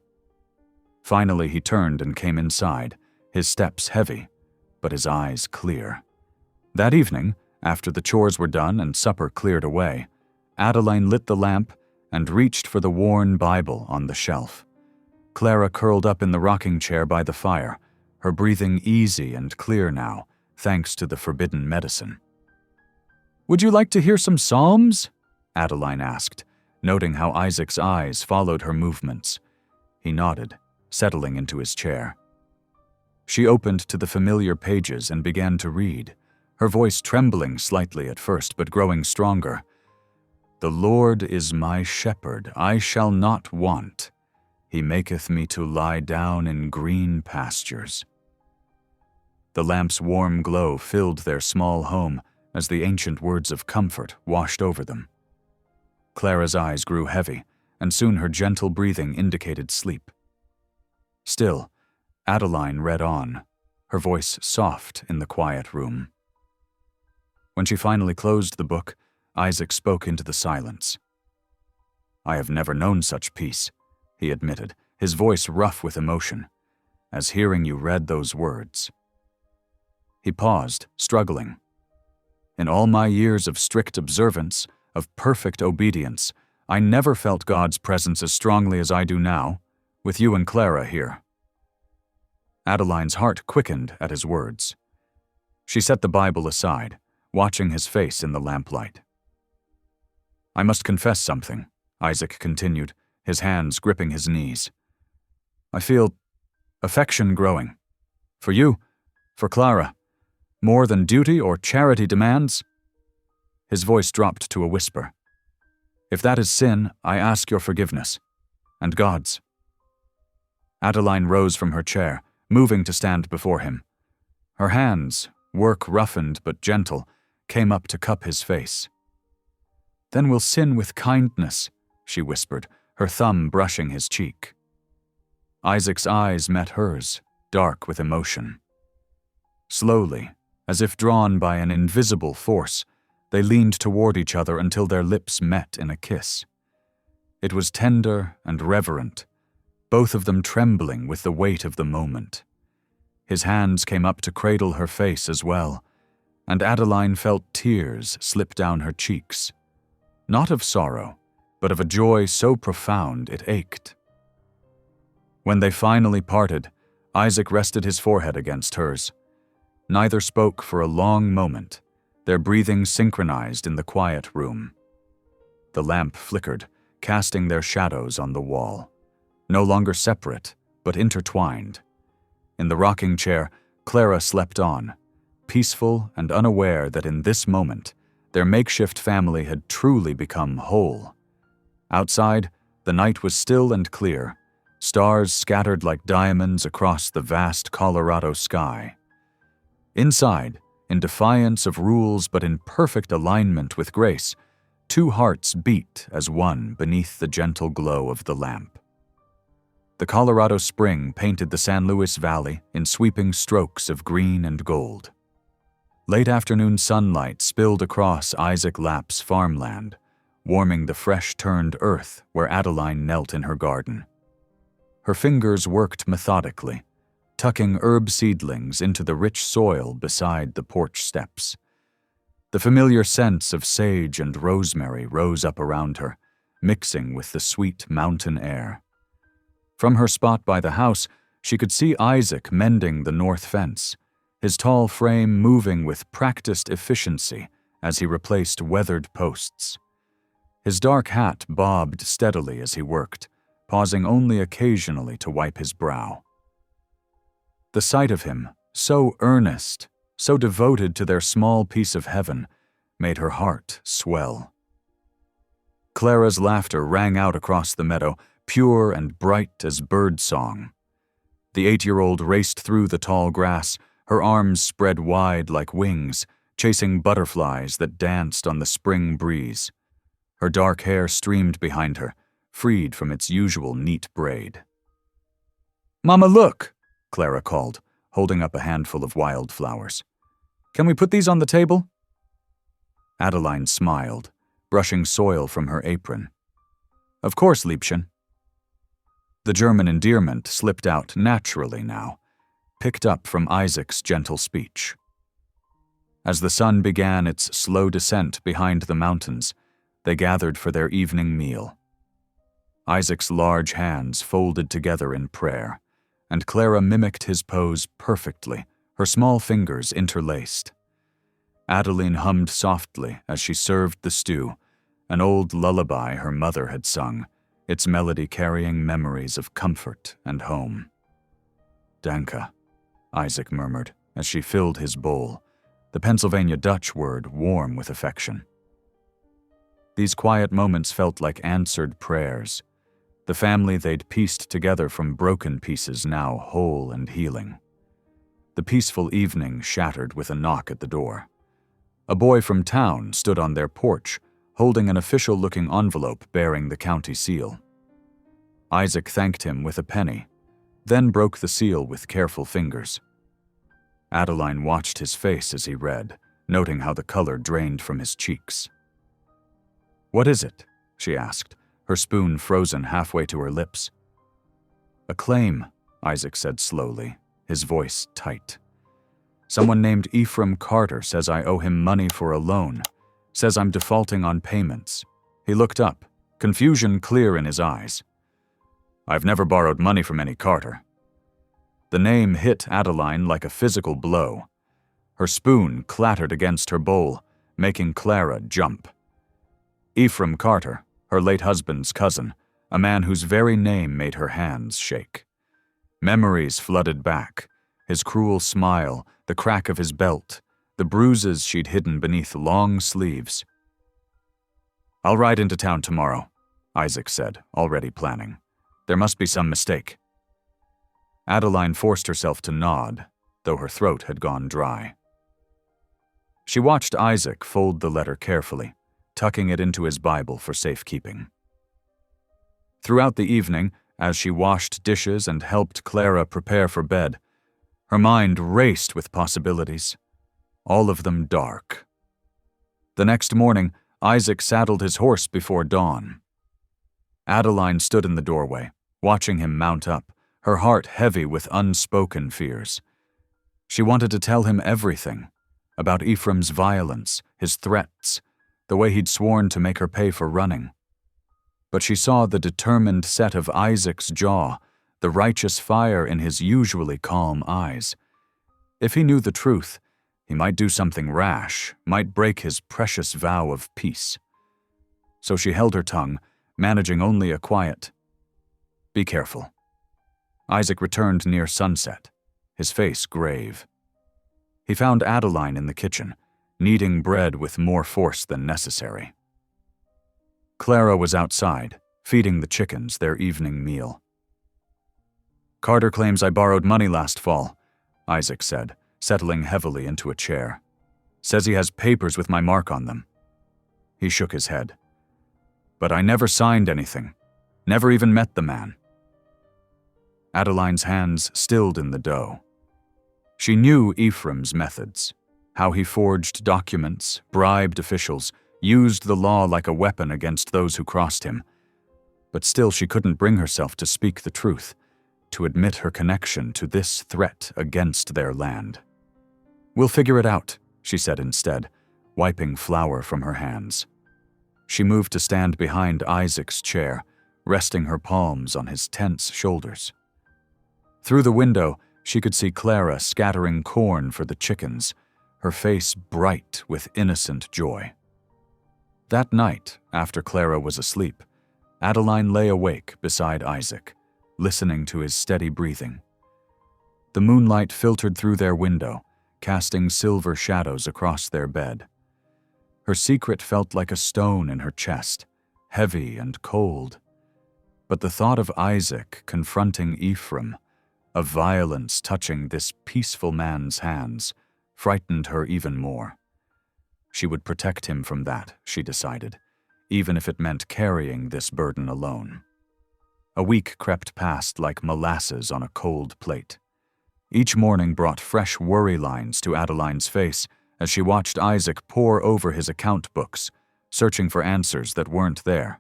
Speaker 1: Finally, he turned and came inside, his steps heavy, but his eyes clear. That evening, after the chores were done and supper cleared away, Adeline lit the lamp and reached for the worn Bible on the shelf. Clara curled up in the rocking chair by the fire, her breathing easy and clear now, thanks to the forbidden medicine. "Would you like to hear some psalms?" Adeline asked, noting how Isaac's eyes followed her movements. He nodded, settling into his chair. She opened to the familiar pages and began to read, her voice trembling slightly at first but growing stronger. "The Lord is my shepherd, I shall not want. He maketh me to lie down in green pastures." The lamp's warm glow filled their small home as the ancient words of comfort washed over them. Clara's eyes grew heavy, and soon her gentle breathing indicated sleep. Still, Adeline read on, her voice soft in the quiet room. When she finally closed the book, Isaac spoke into the silence. "I have never known such peace," he admitted, his voice rough with emotion, "as hearing you read those words." He paused, struggling. "In all my years of strict observance, of perfect obedience, I never felt God's presence as strongly as I do now, with you and Clara here." Adeline's heart quickened at his words. She set the Bible aside, watching his face in the lamplight. "I must confess something," Isaac continued, his hands gripping his knees. "I feel affection growing. For you, for Clara, more than duty or charity demands." His voice dropped to a whisper. "If that is sin, I ask your forgiveness, and God's." Adeline rose from her chair, moving to stand before him. Her hands, work roughened but gentle, came up to cup his face. "Then we'll sin with kindness," she whispered, her thumb brushing his cheek. Isaac's eyes met hers, dark with emotion. Slowly, as if drawn by an invisible force, they leaned toward each other until their lips met in a kiss. It was tender and reverent, both of them trembling with the weight of the moment. His hands came up to cradle her face as well, and Adeline felt tears slip down her cheeks, not of sorrow, but of a joy so profound it ached. When they finally parted, Isaac rested his forehead against hers. Neither spoke for a long moment, their breathing synchronized in the quiet room. The lamp flickered, casting their shadows on the wall, no longer separate, but intertwined. In the rocking chair, Clara slept on, peaceful and unaware that in this moment, their makeshift family had truly become whole. Outside, the night was still and clear, stars scattered like diamonds across the vast Colorado sky. Inside, in defiance of rules but in perfect alignment with grace, two hearts beat as one beneath the gentle glow of the lamp. The Colorado spring painted the San Luis Valley in sweeping strokes of green and gold. Late afternoon sunlight spilled across Isaac Lapp's farmland, warming the fresh-turned earth where Adeline knelt in her garden. Her fingers worked methodically, tucking herb seedlings into the rich soil beside the porch steps. The familiar scents of sage and rosemary rose up around her, mixing with the sweet mountain air. From her spot by the house, she could see Isaac mending the north fence, his tall frame moving with practiced efficiency as he replaced weathered posts. His dark hat bobbed steadily as he worked, pausing only occasionally to wipe his brow. The sight of him, so earnest, so devoted to their small piece of heaven, made her heart swell. Clara's laughter rang out across the meadow, pure and bright as bird song. The 8-year-old raced through the tall grass, her arms spread wide like wings, chasing butterflies that danced on the spring breeze. Her dark hair streamed behind her, freed from its usual neat braid. "Mama, look!" Clara called, holding up a handful of wildflowers. "Can we put these on the table?" Adeline smiled, brushing soil from her apron. "Of course, Liebchen." The German endearment slipped out naturally now, picked up from Isaac's gentle speech. As the sun began its slow descent behind the mountains, they gathered for their evening meal. Isaac's large hands folded together in prayer, and Clara mimicked his pose perfectly, her small fingers interlaced. Adeline hummed softly as she served the stew, an old lullaby her mother had sung, its melody carrying memories of comfort and home. "Danke," Isaac murmured as she filled his bowl, the Pennsylvania Dutch word warm with affection. These quiet moments felt like answered prayers, the family they'd pieced together from broken pieces now whole and healing. The peaceful evening shattered with a knock at the door. A boy from town stood on their porch, holding an official-looking envelope bearing the county seal. Isaac thanked him with a penny, then broke the seal with careful fingers. Adeline watched his face as he read, noting how the color drained from his cheeks. "What is it?" she asked, her spoon frozen halfway to her lips. "A claim," Isaac said slowly, his voice tight. "Someone named Ephraim Carter says I owe him money for a loan, says I'm defaulting on payments." He looked up, confusion clear in his eyes. "I've never borrowed money from any Carter." The name hit Adeline like a physical blow. Her spoon clattered against her bowl, making Clara jump. Ephraim Carter, her late husband's cousin, a man whose very name made her hands shake. Memories flooded back, his cruel smile, the crack of his belt, the bruises she'd hidden beneath long sleeves. "I'll ride into town tomorrow," Isaac said, already planning. "There must be some mistake." Adeline forced herself to nod, though her throat had gone dry. She watched Isaac fold the letter carefully, tucking it into his Bible for safekeeping. Throughout the evening, as she washed dishes and helped Clara prepare for bed, her mind raced with possibilities, all of them dark. The next morning, Isaac saddled his horse before dawn. Adeline stood in the doorway, watching him mount up, her heart heavy with unspoken fears. She wanted to tell him everything, about Ephraim's violence, his threats, the way he'd sworn to make her pay for running. But she saw the determined set of Isaac's jaw, the righteous fire in his usually calm eyes. If he knew the truth, he might do something rash, might break his precious vow of peace. So she held her tongue, managing only a quiet, "Be careful." Isaac returned near sunset, his face grave. He found Adeline in the kitchen, kneading bread with more force than necessary. Clara was outside, feeding the chickens their evening meal. "Carter claims I borrowed money last fall," Isaac said, settling heavily into a chair. "Says he has papers with my mark on them." He shook his head. "But I never signed anything, never even met the man." Adeline's hands stilled in the dough. She knew Ephraim's methods, how he forged documents, bribed officials, used the law like a weapon against those who crossed him. But still she couldn't bring herself to speak the truth, to admit her connection to this threat against their land. "We'll figure it out," she said instead, wiping flour from her hands. She moved to stand behind Isaac's chair, resting her palms on his tense shoulders. Through the window, she could see Clara scattering corn for the chickens, her face bright with innocent joy. That night, after Clara was asleep, Adeline lay awake beside Isaac, listening to his steady breathing. The moonlight filtered through their window, casting silver shadows across their bed. Her secret felt like a stone in her chest, heavy and cold. But the thought of Isaac confronting Ephraim, of violence touching this peaceful man's hands, frightened her even more. She would protect him from that, she decided, even if it meant carrying this burden alone. A week crept past like molasses on a cold plate. Each morning brought fresh worry lines to Adeline's face as she watched Isaac pore over his account books, searching for answers that weren't there.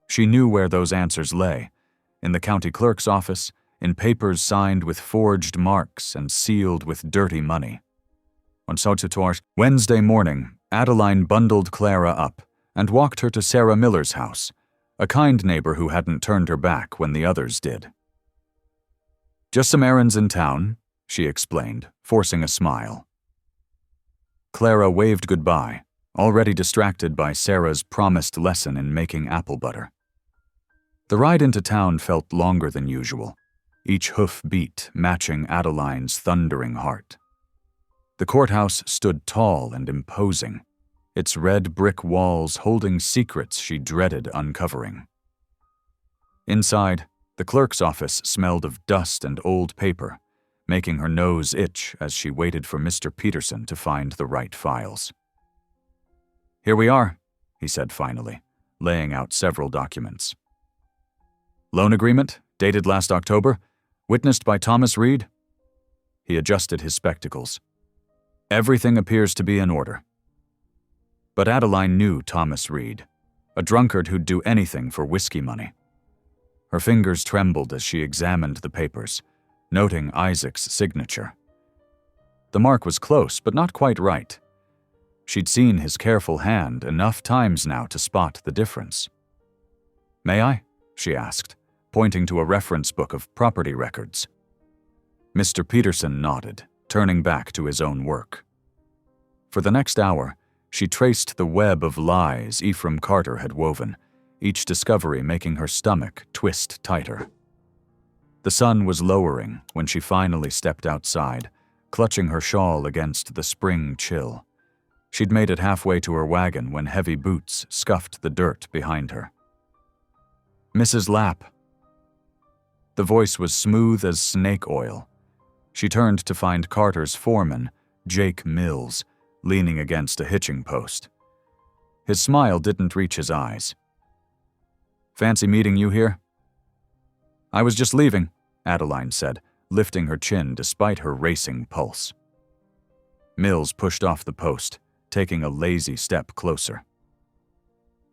Speaker 1: She knew where those answers lay, in the county clerk's office, in papers signed with forged marks and sealed with dirty money. On Wednesday morning, Adeline bundled Clara up and walked her to Sarah Miller's house, a kind neighbor who hadn't turned her back when the others did. "Just some errands in town," she explained, forcing a smile. Clara waved goodbye, already distracted by Sarah's promised lesson in making apple butter. The ride into town felt longer than usual, each hoof beat matching Adeline's thundering heart. The courthouse stood tall and imposing, its red brick walls holding secrets she dreaded uncovering. Inside, the clerk's office smelled of dust and old paper, making her nose itch as she waited for Mr. Peterson to find the right files. "Here we are," he said finally, laying out several documents. "Loan agreement, dated last October, witnessed by Thomas Reed." He adjusted his spectacles. "Everything appears to be in order." But Adeline knew Thomas Reed, a drunkard who'd do anything for whiskey money. Her fingers trembled as she examined the papers, noting Isaac's signature. The mark was close, but not quite right. She'd seen his careful hand enough times now to spot the difference. "May I?" she asked, pointing to a reference book of property records. Mr. Peterson nodded, turning back to his own work. For the next hour, she traced the web of lies Ephraim Carter had woven, each discovery making her stomach twist tighter. The sun was lowering when she finally stepped outside, clutching her shawl against the spring chill. She'd made it halfway to her wagon when heavy boots scuffed the dirt behind her. "Mrs. Lapp." The voice was smooth as snake oil. She turned to find Carter's foreman, Jake Mills, leaning against a hitching post. His smile didn't reach his eyes. "Fancy meeting you here?" "I was just leaving," Adeline said, lifting her chin despite her racing pulse. Mills pushed off the post, taking a lazy step closer.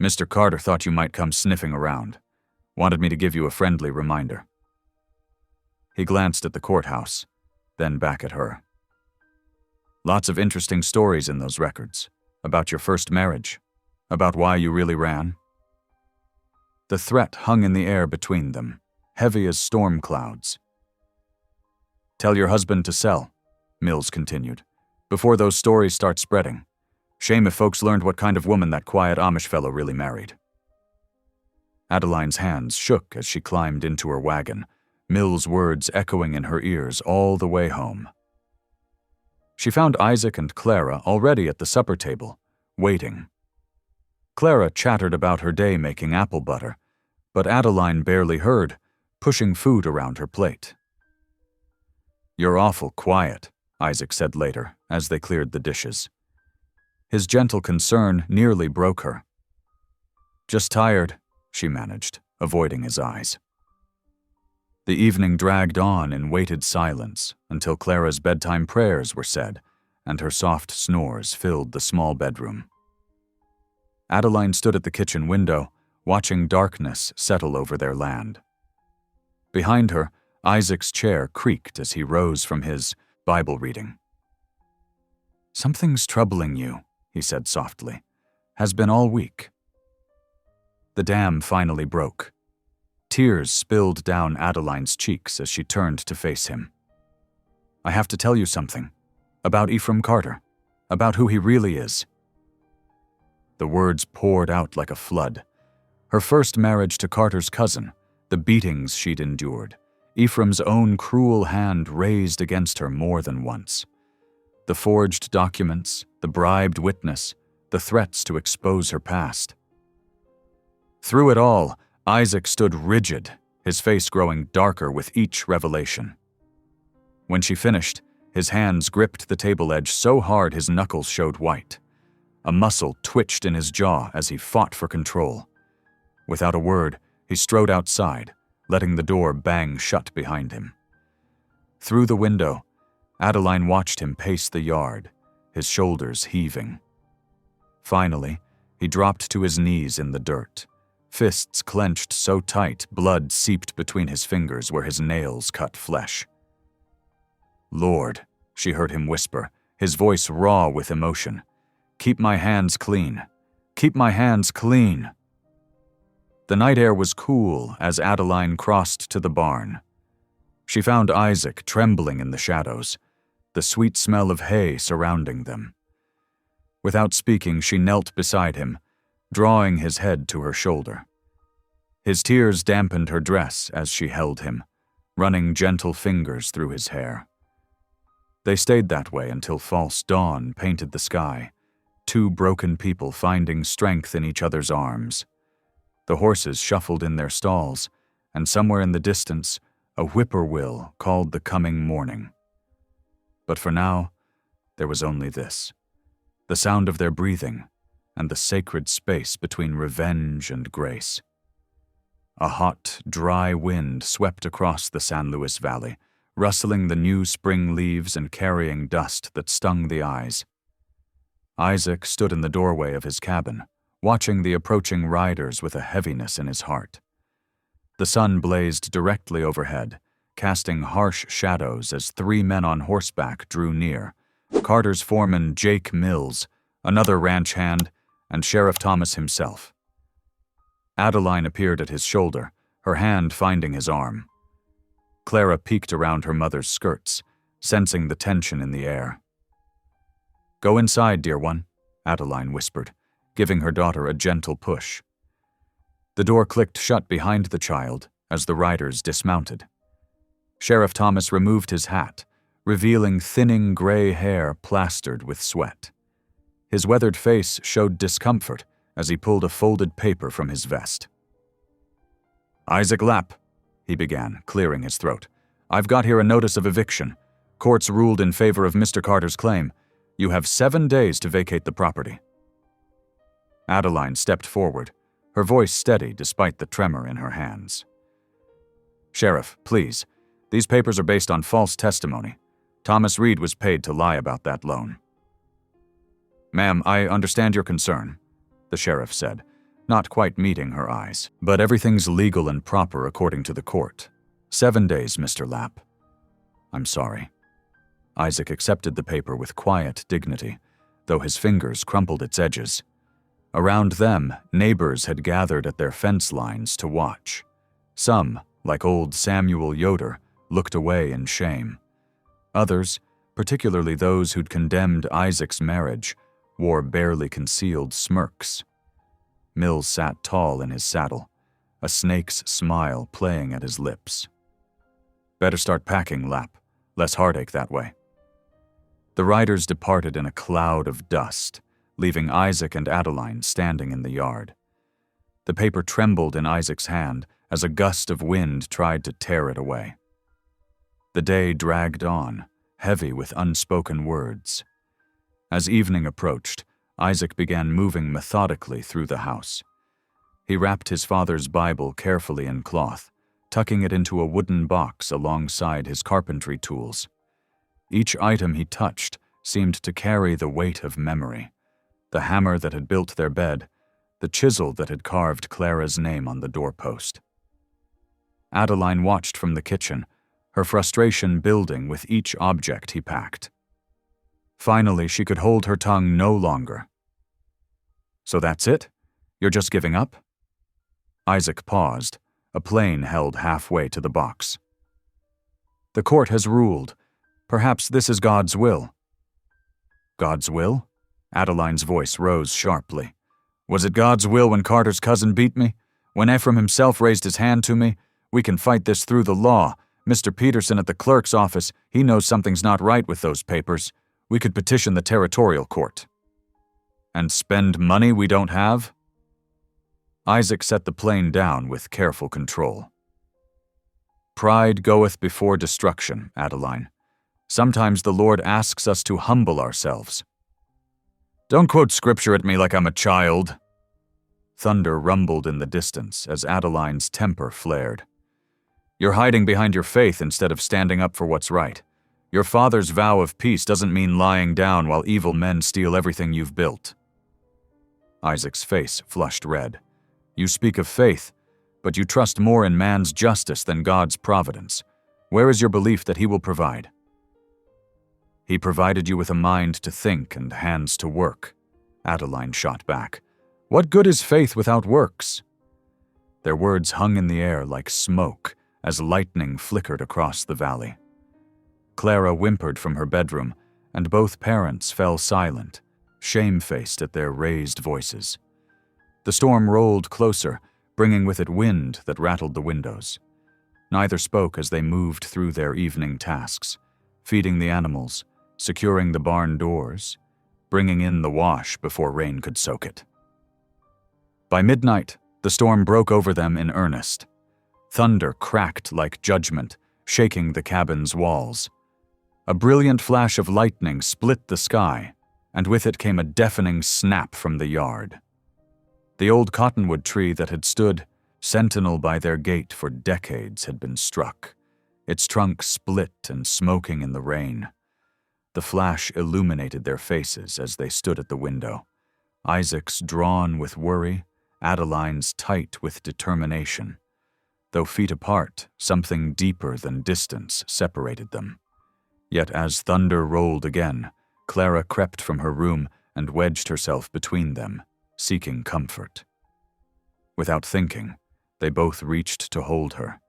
Speaker 1: "Mr. Carter thought you might come sniffing around. Wanted me to give you a friendly reminder." He glanced at the courthouse, then back at her. "Lots of interesting stories in those records. About your first marriage. About why you really ran." The threat hung in the air between them, heavy as storm clouds. "Tell your husband to sell," Mills continued, "before those stories start spreading. Shame if folks learned what kind of woman that quiet Amish fellow really married." Adeline's hands shook as she climbed into her wagon, Mills' words echoing in her ears all the way home. She found Isaac and Clara already at the supper table, waiting. Clara chattered about her day making apple butter, but Adeline barely heard, pushing food around her plate. "You're awful quiet," Isaac said later, as they cleared the dishes. His gentle concern nearly broke her. "Just tired," she managed, avoiding his eyes. The evening dragged on in weighted silence until Clara's bedtime prayers were said and her soft snores filled the small bedroom. Adeline stood at the kitchen window, watching darkness settle over their land. Behind her, Isaac's chair creaked as he rose from his Bible reading. "Something's troubling you," he said softly. "Has been all week." The dam finally broke. Tears spilled down Adeline's cheeks as she turned to face him. "I have to tell you something. About Ephraim Carter. About who he really is." The words poured out like a flood. Her first marriage to Carter's cousin, the beatings she'd endured, Ephraim's own cruel hand raised against her more than once. The forged documents, the bribed witness, the threats to expose her past. Through it all, Isaac stood rigid, his face growing darker with each revelation. When she finished, his hands gripped the table edge so hard his knuckles showed white. A muscle twitched in his jaw as he fought for control. Without a word, he strode outside, letting the door bang shut behind him. Through the window, Adeline watched him pace the yard, his shoulders heaving. Finally, he dropped to his knees in the dirt, fists clenched so tight blood seeped between his fingers where his nails cut flesh. "Lord," she heard him whisper, his voice raw with emotion, "keep my hands clean. Keep my hands clean." The night air was cool as Adeline crossed to the barn. She found Isaac trembling in the shadows, the sweet smell of hay surrounding them. Without speaking, she knelt beside him, drawing his head to her shoulder. His tears dampened her dress as she held him, running gentle fingers through his hair. They stayed that way until false dawn painted the sky, two broken people finding strength in each other's arms. The horses shuffled in their stalls, and somewhere in the distance, a whippoorwill called the coming morning. But for now, there was only this, the sound of their breathing, and the sacred space between revenge and grace. A hot, dry wind swept across the San Luis Valley, rustling the new spring leaves and carrying dust that stung the eyes. Isaac stood in the doorway of his cabin, watching the approaching riders with a heaviness in his heart. The sun blazed directly overhead, casting harsh shadows as three men on horseback drew near, Carter's foreman Jake Mills, another ranch hand, and Sheriff Thomas himself. Adeline appeared at his shoulder, her hand finding his arm. Clara peeked around her mother's skirts, sensing the tension in the air. Go inside, dear one, Adeline whispered, giving her daughter a gentle push. The door clicked shut behind the child as the riders dismounted. Sheriff Thomas removed his hat, revealing thinning gray hair plastered with sweat. His weathered face showed discomfort as he pulled a folded paper from his vest. "Isaac Lapp," he began, clearing his throat. "I've got here a notice of eviction. Courts ruled in favor of Mr. Carter's claim. You have 7 days to vacate the property." Adeline stepped forward, her voice steady despite the tremor in her hands. "Sheriff, please. These papers are based on false testimony. Thomas Reed was paid to lie about that loan." "Ma'am, I understand your concern," the sheriff said, not quite meeting her eyes. "But everything's legal and proper according to the court. 7 days, Mr. Lapp." "I'm sorry." Isaac accepted the paper with quiet dignity, though his fingers crumpled its edges. Around them, neighbors had gathered at their fence lines to watch. Some, like old Samuel Yoder, looked away in shame. Others, particularly those who'd condemned Isaac's marriage, wore barely concealed smirks. Mills sat tall in his saddle, a snake's smile playing at his lips. "Better start packing, Lapp. Less heartache that way." The riders departed in a cloud of dust, leaving Isaac and Adeline standing in the yard. The paper trembled in Isaac's hand as a gust of wind tried to tear it away. The day dragged on, heavy with unspoken words. As evening approached, Isaac began moving methodically through the house. He wrapped his father's Bible carefully in cloth, tucking it into a wooden box alongside his carpentry tools. Each item he touched seemed to carry the weight of memory: the hammer that had built their bed, the chisel that had carved Clara's name on the doorpost. Adeline watched from the kitchen, her frustration building with each object he packed. Finally, she could hold her tongue no longer. "So that's it? You're just giving up?" Isaac paused, a plane held halfway to the box. "The court has ruled. Perhaps this is God's will." "God's will?" Adeline's voice rose sharply. "Was it God's will when Carter's cousin beat me? When Ephraim himself raised his hand to me? We can fight this through the law. Mr. Peterson at the clerk's office, he knows something's not right with those papers. We could petition the territorial court." "And spend money we don't have?" Isaac set the plane down with careful control. "Pride goeth before destruction, Adeline. Sometimes the Lord asks us to humble ourselves." "Don't quote scripture at me like I'm a child." Thunder rumbled in the distance as Adeline's temper flared. "You're hiding behind your faith instead of standing up for what's right. Your father's vow of peace doesn't mean lying down while evil men steal everything you've built." Isaac's face flushed red. "You speak of faith, but you trust more in man's justice than God's providence. Where is your belief that he will provide?" "He provided you with a mind to think and hands to work," Adeline shot back. "What good is faith without works?" Their words hung in the air like smoke as lightning flickered across the valley. Clara whimpered from her bedroom, and both parents fell silent, shamefaced at their raised voices. The storm rolled closer, bringing with it wind that rattled the windows. Neither spoke as they moved through their evening tasks, feeding the animals, securing the barn doors, bringing in the wash before rain could soak it. By midnight, the storm broke over them in earnest. Thunder cracked like judgment, shaking the cabin's walls. A brilliant flash of lightning split the sky, and with it came a deafening snap from the yard. The old cottonwood tree that had stood sentinel by their gate for decades had been struck, its trunk split and smoking in the rain. The flash illuminated their faces as they stood at the window, Isaac's drawn with worry, Adeline's tight with determination. Though feet apart, something deeper than distance separated them. Yet as thunder rolled again, Clara crept from her room and wedged herself between them, seeking comfort. Without thinking, they both reached to hold her,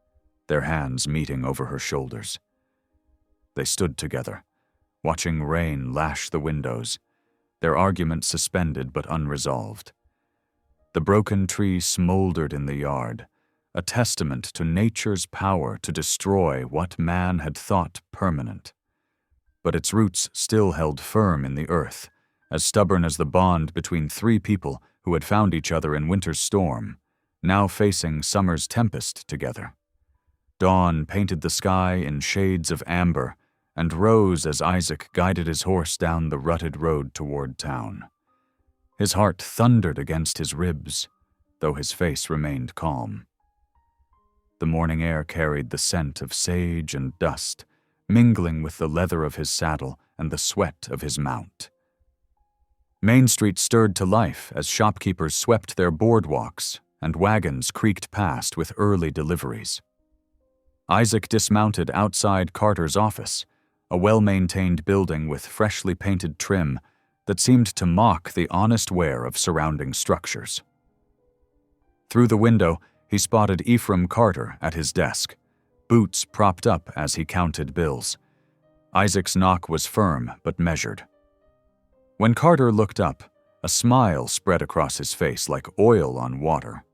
Speaker 1: their hands meeting over her shoulders. They stood together, watching rain lash the windows, their argument suspended but unresolved. The broken tree smoldered in the yard, a testament to nature's power to destroy what man had thought permanent. But its roots still held firm in the earth, as stubborn as the bond between three people who had found each other in winter's storm, now facing summer's tempest together. Dawn painted the sky in shades of amber and rose as Isaac guided his horse down the rutted road toward town. His heart thundered against his ribs, though his face remained calm. The morning air carried the scent of sage and dust, mingling with the leather of his saddle and the sweat of his mount. Main Street stirred to life as shopkeepers swept their boardwalks and wagons creaked past with early deliveries. Isaac dismounted outside Carter's office, a well-maintained building with freshly painted trim that seemed to mock the honest wear of surrounding structures. Through the window, he spotted Ephraim Carter at his desk, boots propped up as he counted bills. Isaac's knock was firm but measured. When Carter looked up, a smile spread across his face like oil on water.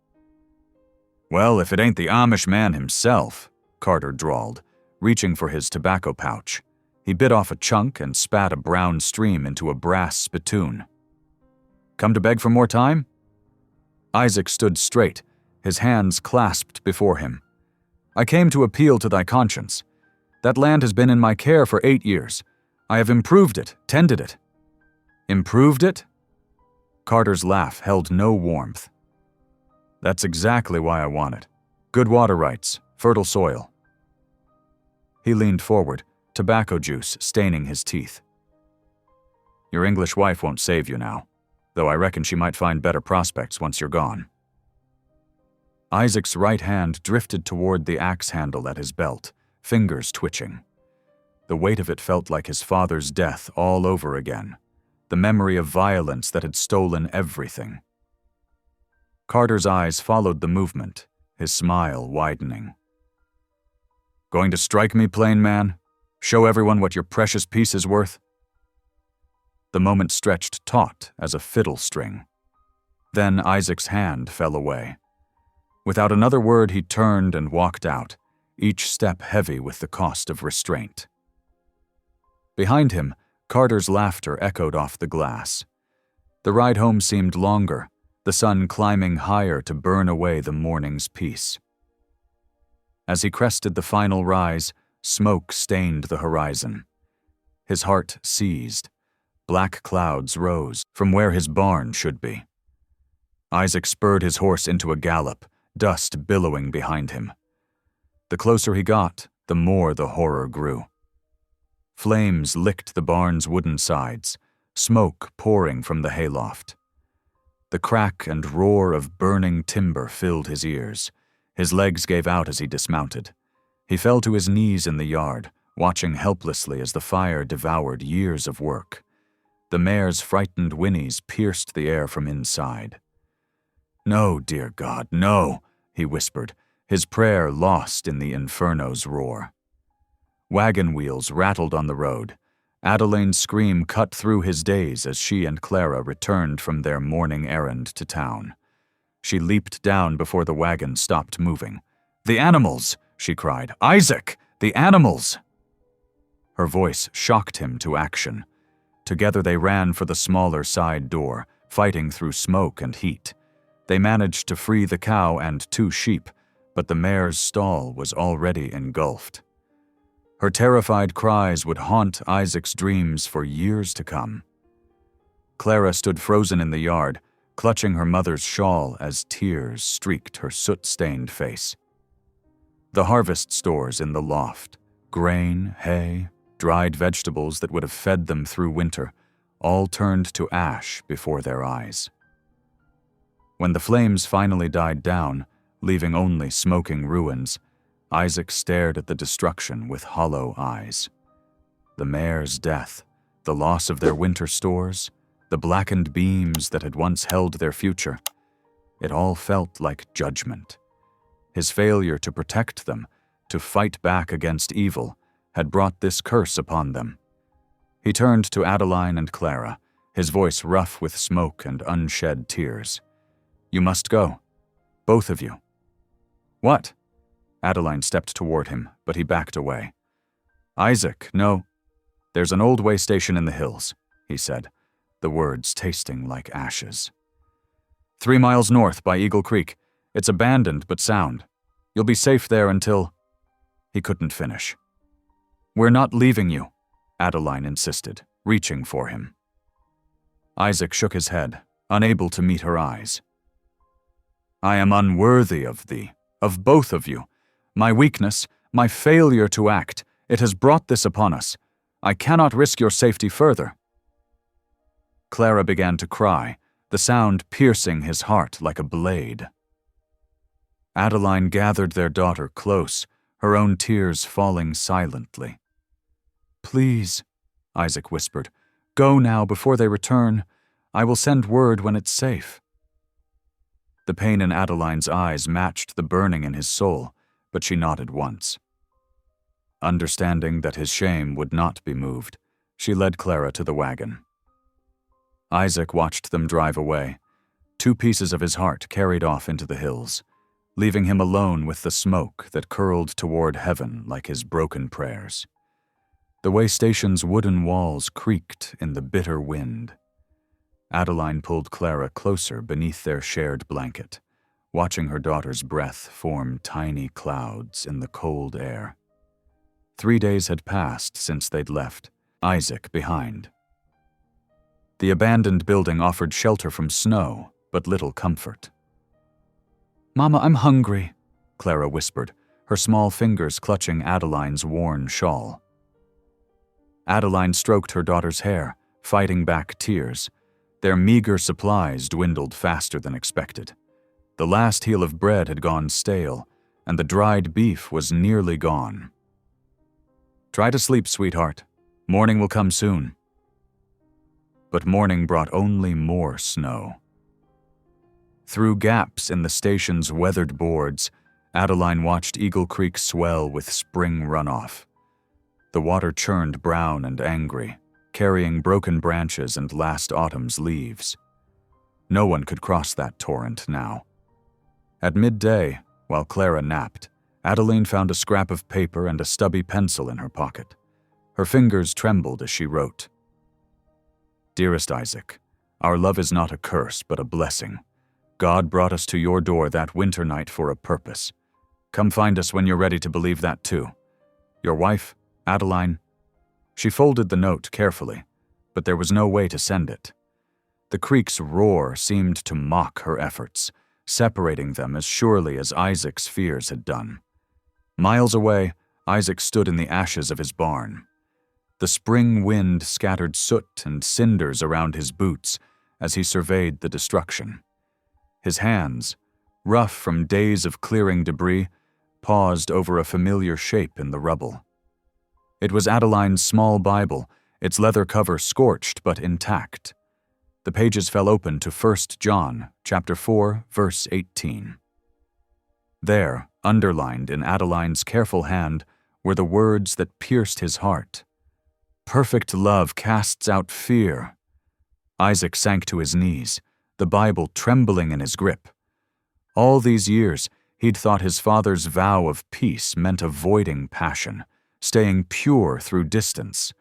Speaker 1: "Well, if it ain't the Amish man himself," Carter drawled, reaching for his tobacco pouch. He bit off a chunk and spat a brown stream into a brass spittoon. "Come to beg for more time?" Isaac stood straight, his hands clasped before him. "I came to appeal to thy conscience. That land has been in my care for 8 years. I have improved it, tended it." "Improved it?" Carter's laugh held no warmth. "That's exactly why I want it. Good water rights, fertile soil." He leaned forward, tobacco juice staining his teeth. "Your English wife won't save you now, though I reckon she might find better prospects once you're gone." Isaac's right hand drifted toward the axe handle at his belt, fingers twitching. The weight of it felt like his father's death all over again, the memory of violence that had stolen everything. Carter's eyes followed the movement, his smile widening. "Going to strike me, plain man? Show everyone what your precious piece is worth?" The moment stretched taut as a fiddle string. Then Isaac's hand fell away. Without another word, he turned and walked out, each step heavy with the cost of restraint. Behind him, Carter's laughter echoed off the glass. The ride home seemed longer, the sun climbing higher to burn away the morning's peace. As he crested the final rise, smoke stained the horizon. His heart seized. Black clouds rose from where his barn should be. Isaac spurred his horse into a gallop, dust billowing behind him. The closer he got, the more the horror grew. Flames licked the barn's wooden sides, smoke pouring from the hayloft. The crack and roar of burning timber filled his ears. His legs gave out as he dismounted. He fell to his knees in the yard, watching helplessly as the fire devoured years of work. The mare's frightened whinnies pierced the air from inside. "No, dear God, no," he whispered, his prayer lost in the inferno's roar. Wagon wheels rattled on the road. Adelaine's scream cut through his daze as she and Clara returned from their morning errand to town. She leaped down before the wagon stopped moving. "The animals!" she cried. "Isaac! The animals!" Her voice shocked him to action. Together they ran for the smaller side door, fighting through smoke and heat. They managed to free the cow and 2 sheep, but the mare's stall was already engulfed. Her terrified cries would haunt Isaac's dreams for years to come. Clara stood frozen in the yard, clutching her mother's shawl as tears streaked her soot-stained face. The harvest stores in the loft, grain, hay, dried vegetables that would have fed them through winter, all turned to ash before their eyes. When the flames finally died down, leaving only smoking ruins, Isaac stared at the destruction with hollow eyes. The mare's death, the loss of their winter stores, the blackened beams that had once held their future, it all felt like judgment. His failure to protect them, to fight back against evil, had brought this curse upon them. He turned to Adeline and Clara, his voice rough with smoke and unshed tears. "You must go. Both of you." "What?" Adeline stepped toward him, but he backed away. "Isaac, no. There's an old way station in the hills," he said, the words tasting like ashes. 3 miles north by Eagle Creek. It's abandoned but sound. You'll be safe there until—" He couldn't finish. "We're not leaving you," Adeline insisted, reaching for him. Isaac shook his head, unable to meet her eyes. "I am unworthy of thee, of both of you. My weakness, my failure to act, it has brought this upon us. I cannot risk your safety further." Clara began to cry, the sound piercing his heart like a blade. Adeline gathered their daughter close, her own tears falling silently. "Please," Isaac whispered, "go now before they return. I will send word when it's safe." The pain in Adeline's eyes matched the burning in his soul, but she nodded once. Understanding that his shame would not be moved, she led Clara to the wagon. Isaac watched them drive away, 2 pieces of his heart carried off into the hills, leaving him alone with the smoke that curled toward heaven like his broken prayers. The way station's wooden walls creaked in the bitter wind. Adeline pulled Clara closer beneath their shared blanket, watching her daughter's breath form tiny clouds in the cold air. 3 days had passed since they'd left, Isaac behind. The abandoned building offered shelter from snow, but little comfort. "Mama, I'm hungry," Clara whispered, her small fingers clutching Adeline's worn shawl. Adeline stroked her daughter's hair, fighting back tears. Their meager supplies dwindled faster than expected. The last heel of bread had gone stale, and the dried beef was nearly gone. "Try to sleep, sweetheart. Morning will come soon." But morning brought only more snow. Through gaps in the station's weathered boards, Adeline watched Eagle Creek swell with spring runoff. The water churned brown and angry, carrying broken branches and last autumn's leaves. No one could cross that torrent now. At midday, while Clara napped, Adeline found a scrap of paper and a stubby pencil in her pocket. Her fingers trembled as she wrote. "Dearest Isaac, our love is not a curse, but a blessing. God brought us to your door that winter night for a purpose. Come find us when you're ready to believe that too. Your wife, Adeline." She folded the note carefully, but there was no way to send it. The creek's roar seemed to mock her efforts, separating them as surely as Isaac's fears had done. Miles away, Isaac stood in the ashes of his barn. The spring wind scattered soot and cinders around his boots as he surveyed the destruction. His hands, rough from days of clearing debris, paused over a familiar shape in the rubble. It was Adeline's small Bible, its leather cover scorched but intact. The pages fell open to 1 John, chapter 4, verse 18. There, underlined in Adeline's careful hand, were the words that pierced his heart. "Perfect love casts out fear." Isaac sank to his knees, the Bible trembling in his grip. All these years, he'd thought his father's vow of peace meant avoiding passion, staying pure through distance.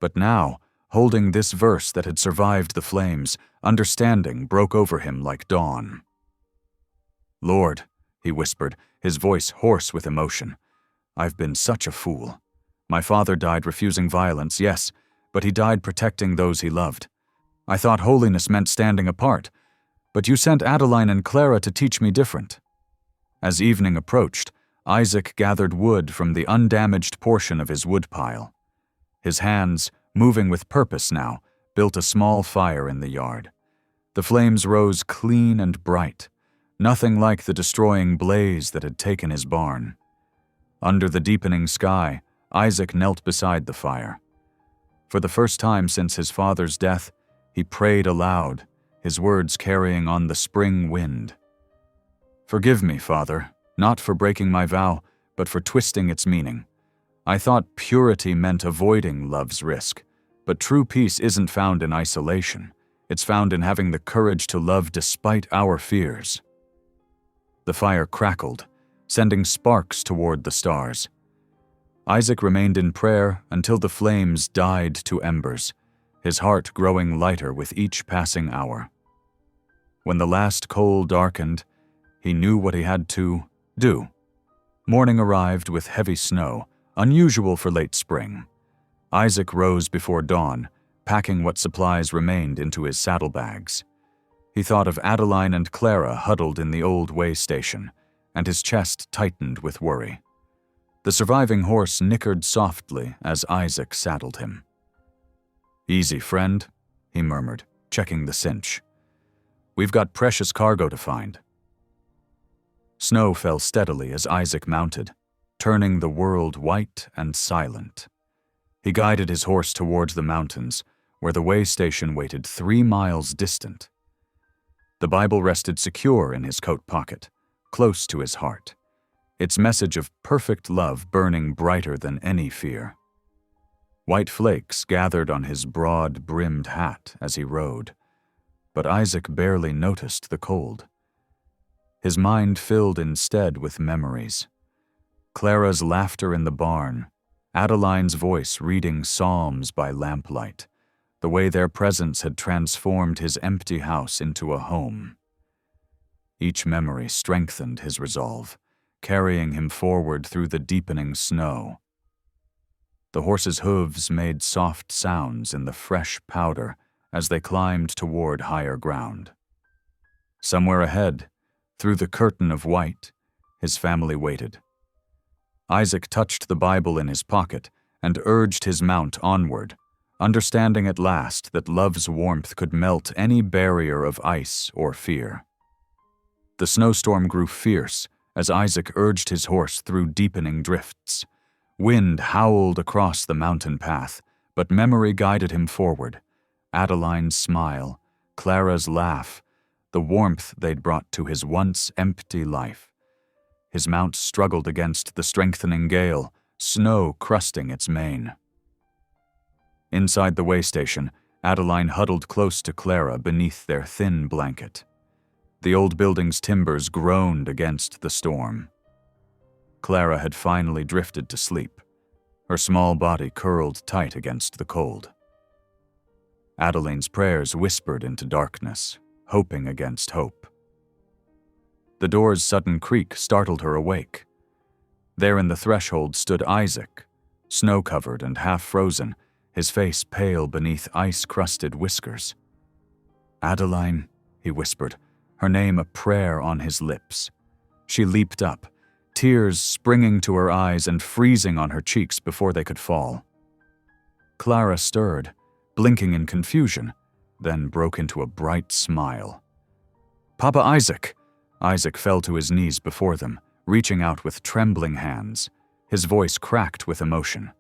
Speaker 1: But now, holding this verse that had survived the flames, understanding broke over him like dawn. "Lord," he whispered, his voice hoarse with emotion, "I've been such a fool. My father died refusing violence, yes, but he died protecting those he loved. I thought holiness meant standing apart, but you sent Adeline and Clara to teach me different." As evening approached, Isaac gathered wood from the undamaged portion of his woodpile. His hands, moving with purpose now, built a small fire in the yard. The flames rose clean and bright, nothing like the destroying blaze that had taken his barn. Under the deepening sky, Isaac knelt beside the fire. For the first time since his father's death, he prayed aloud, his words carrying on the spring wind. "Forgive me, Father, not for breaking my vow, but for twisting its meaning. I thought purity meant avoiding love's risk, But true peace isn't found in isolation. It's found in having the courage to love despite our fears. The fire crackled, sending sparks toward the stars. Isaac remained in prayer until the flames died to embers, his heart growing lighter with each passing hour. When the last coal darkened, he knew what he had to do. Morning arrived with heavy snow, unusual for late spring. Isaac rose before dawn, packing what supplies remained into his saddlebags. He thought of Adeline and Clara huddled in the old way station, and his chest tightened with worry. The surviving horse nickered softly as Isaac saddled him. "Easy, friend," he murmured, checking the cinch. "We've got precious cargo to find." Snow fell steadily as Isaac mounted, turning the world white and silent. He guided his horse towards the mountains, where the way station waited 3 miles distant. The Bible rested secure in his coat pocket, close to his heart, its message of perfect love burning brighter than any fear. White flakes gathered on his broad-brimmed hat as he rode, but Isaac barely noticed the cold. His mind filled instead with memories. Clara's laughter in the barn, Adeline's voice reading psalms by lamplight, the way their presence had transformed his empty house into a home. Each memory strengthened his resolve, carrying him forward through the deepening snow. The horse's hooves made soft sounds in the fresh powder as they climbed toward higher ground. Somewhere ahead, through the curtain of white, his family waited. Isaac touched the Bible in his pocket and urged his mount onward, understanding at last that love's warmth could melt any barrier of ice or fear. The snowstorm grew fierce as Isaac urged his horse through deepening drifts. Wind howled across the mountain path, but memory guided him forward. Adeline's smile, Clara's laugh, the warmth they'd brought to his once empty life. His mount struggled against the strengthening gale, snow crusting its mane. Inside the way station, Adeline huddled close to Clara beneath their thin blanket. The old building's timbers groaned against the storm. Clara had finally drifted to sleep, her small body curled tight against the cold. Adeline's prayers whispered into darkness, hoping against hope. The door's sudden creak startled her awake. There in the threshold stood Isaac, snow-covered and half-frozen, his face pale beneath ice-crusted whiskers. "Adeline," he whispered, her name a prayer on his lips. She leaped up, tears springing to her eyes and freezing on her cheeks before they could fall. Clara stirred, blinking in confusion, then broke into a bright smile. "Papa Isaac!" Isaac fell to his knees before them, reaching out with trembling hands. His voice cracked with emotion.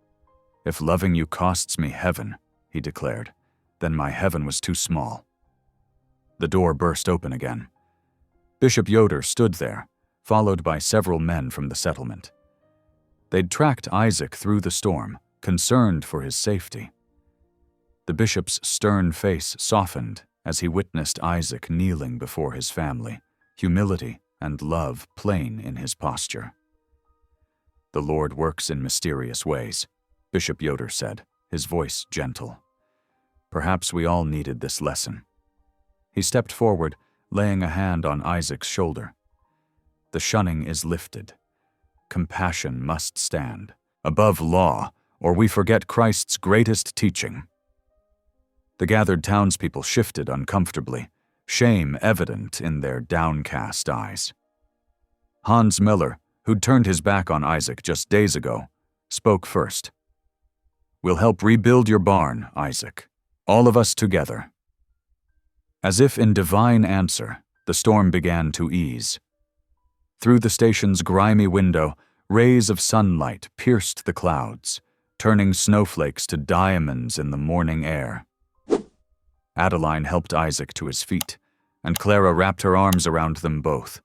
Speaker 1: "If loving you costs me heaven," he declared, "then my heaven was too small." The door burst open again. Bishop Yoder stood there, followed by several men from the settlement. They'd tracked Isaac through the storm, concerned for his safety. The bishop's stern face softened as he witnessed Isaac kneeling before his family, humility and love plain in his posture. "The Lord works in mysterious ways," Bishop Yoder said, his voice gentle. "Perhaps we all needed this lesson." He stepped forward, laying a hand on Isaac's shoulder. "The shunning is lifted. Compassion must stand above law, or we forget Christ's greatest teaching." The gathered townspeople shifted uncomfortably, shame evident in their downcast eyes. Hans Miller, who'd turned his back on Isaac just days ago, spoke first. "We'll help rebuild your barn, Isaac. All of us together." As if in divine answer, the storm began to ease. Through the station's grimy window, rays of sunlight pierced the clouds, turning snowflakes to diamonds in the morning air. Adeline helped Isaac to his feet, and Clara wrapped her arms around them both.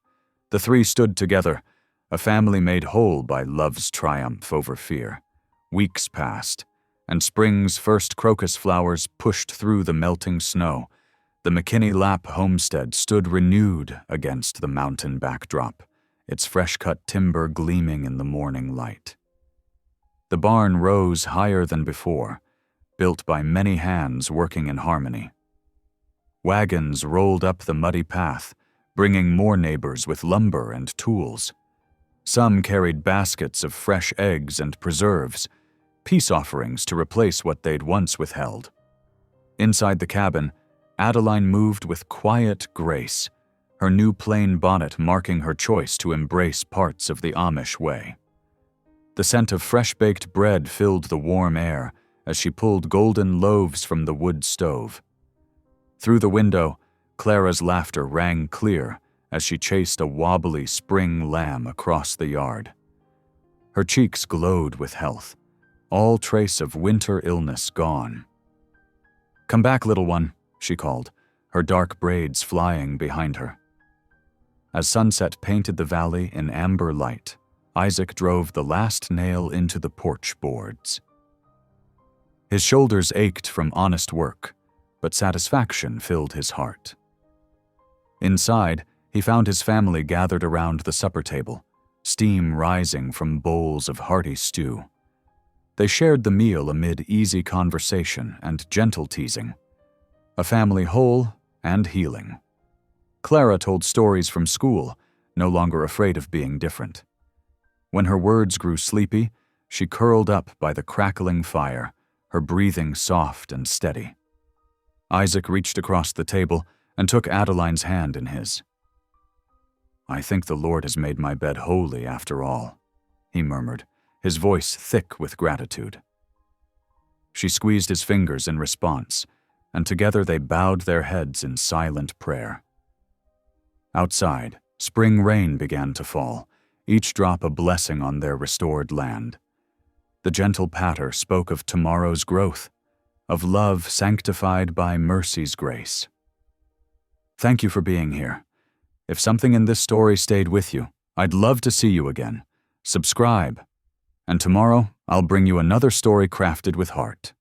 Speaker 1: The three stood together, a family made whole by love's triumph over fear. Weeks passed, and spring's first crocus flowers pushed through the melting snow, the McKinney Lap homestead stood renewed against the mountain backdrop, its fresh-cut timber gleaming in the morning light. The barn rose higher than before, built by many hands working in harmony. Wagons rolled up the muddy path, bringing more neighbors with lumber and tools. Some carried baskets of fresh eggs and preserves, peace offerings to replace what they'd once withheld. Inside the cabin, Adeline moved with quiet grace, her new plain bonnet marking her choice to embrace parts of the Amish way. The scent of fresh-baked bread filled the warm air as she pulled golden loaves from the wood stove. Through the window, Clara's laughter rang clear as she chased a wobbly spring lamb across the yard. Her cheeks glowed with health, all trace of winter illness gone. "Come back, little one," she called, her dark braids flying behind her. As sunset painted the valley in amber light, Isaac drove the last nail into the porch boards. His shoulders ached from honest work, but satisfaction filled his heart. Inside, he found his family gathered around the supper table, steam rising from bowls of hearty stew. They shared the meal amid easy conversation and gentle teasing. A family whole and healing. Clara told stories from school, no longer afraid of being different. When her words grew sleepy, she curled up by the crackling fire, her breathing soft and steady. Isaac reached across the table and took Adeline's hand in his. "I think the Lord has made my bed holy after all," he murmured, his voice thick with gratitude. She squeezed his fingers in response, and together they bowed their heads in silent prayer. Outside, spring rain began to fall, each drop a blessing on their restored land. The gentle patter spoke of tomorrow's growth, of love sanctified by mercy's grace. Thank you for being here. If something in this story stayed with you, I'd love to see you again. Subscribe, and tomorrow I'll bring you another story crafted with heart.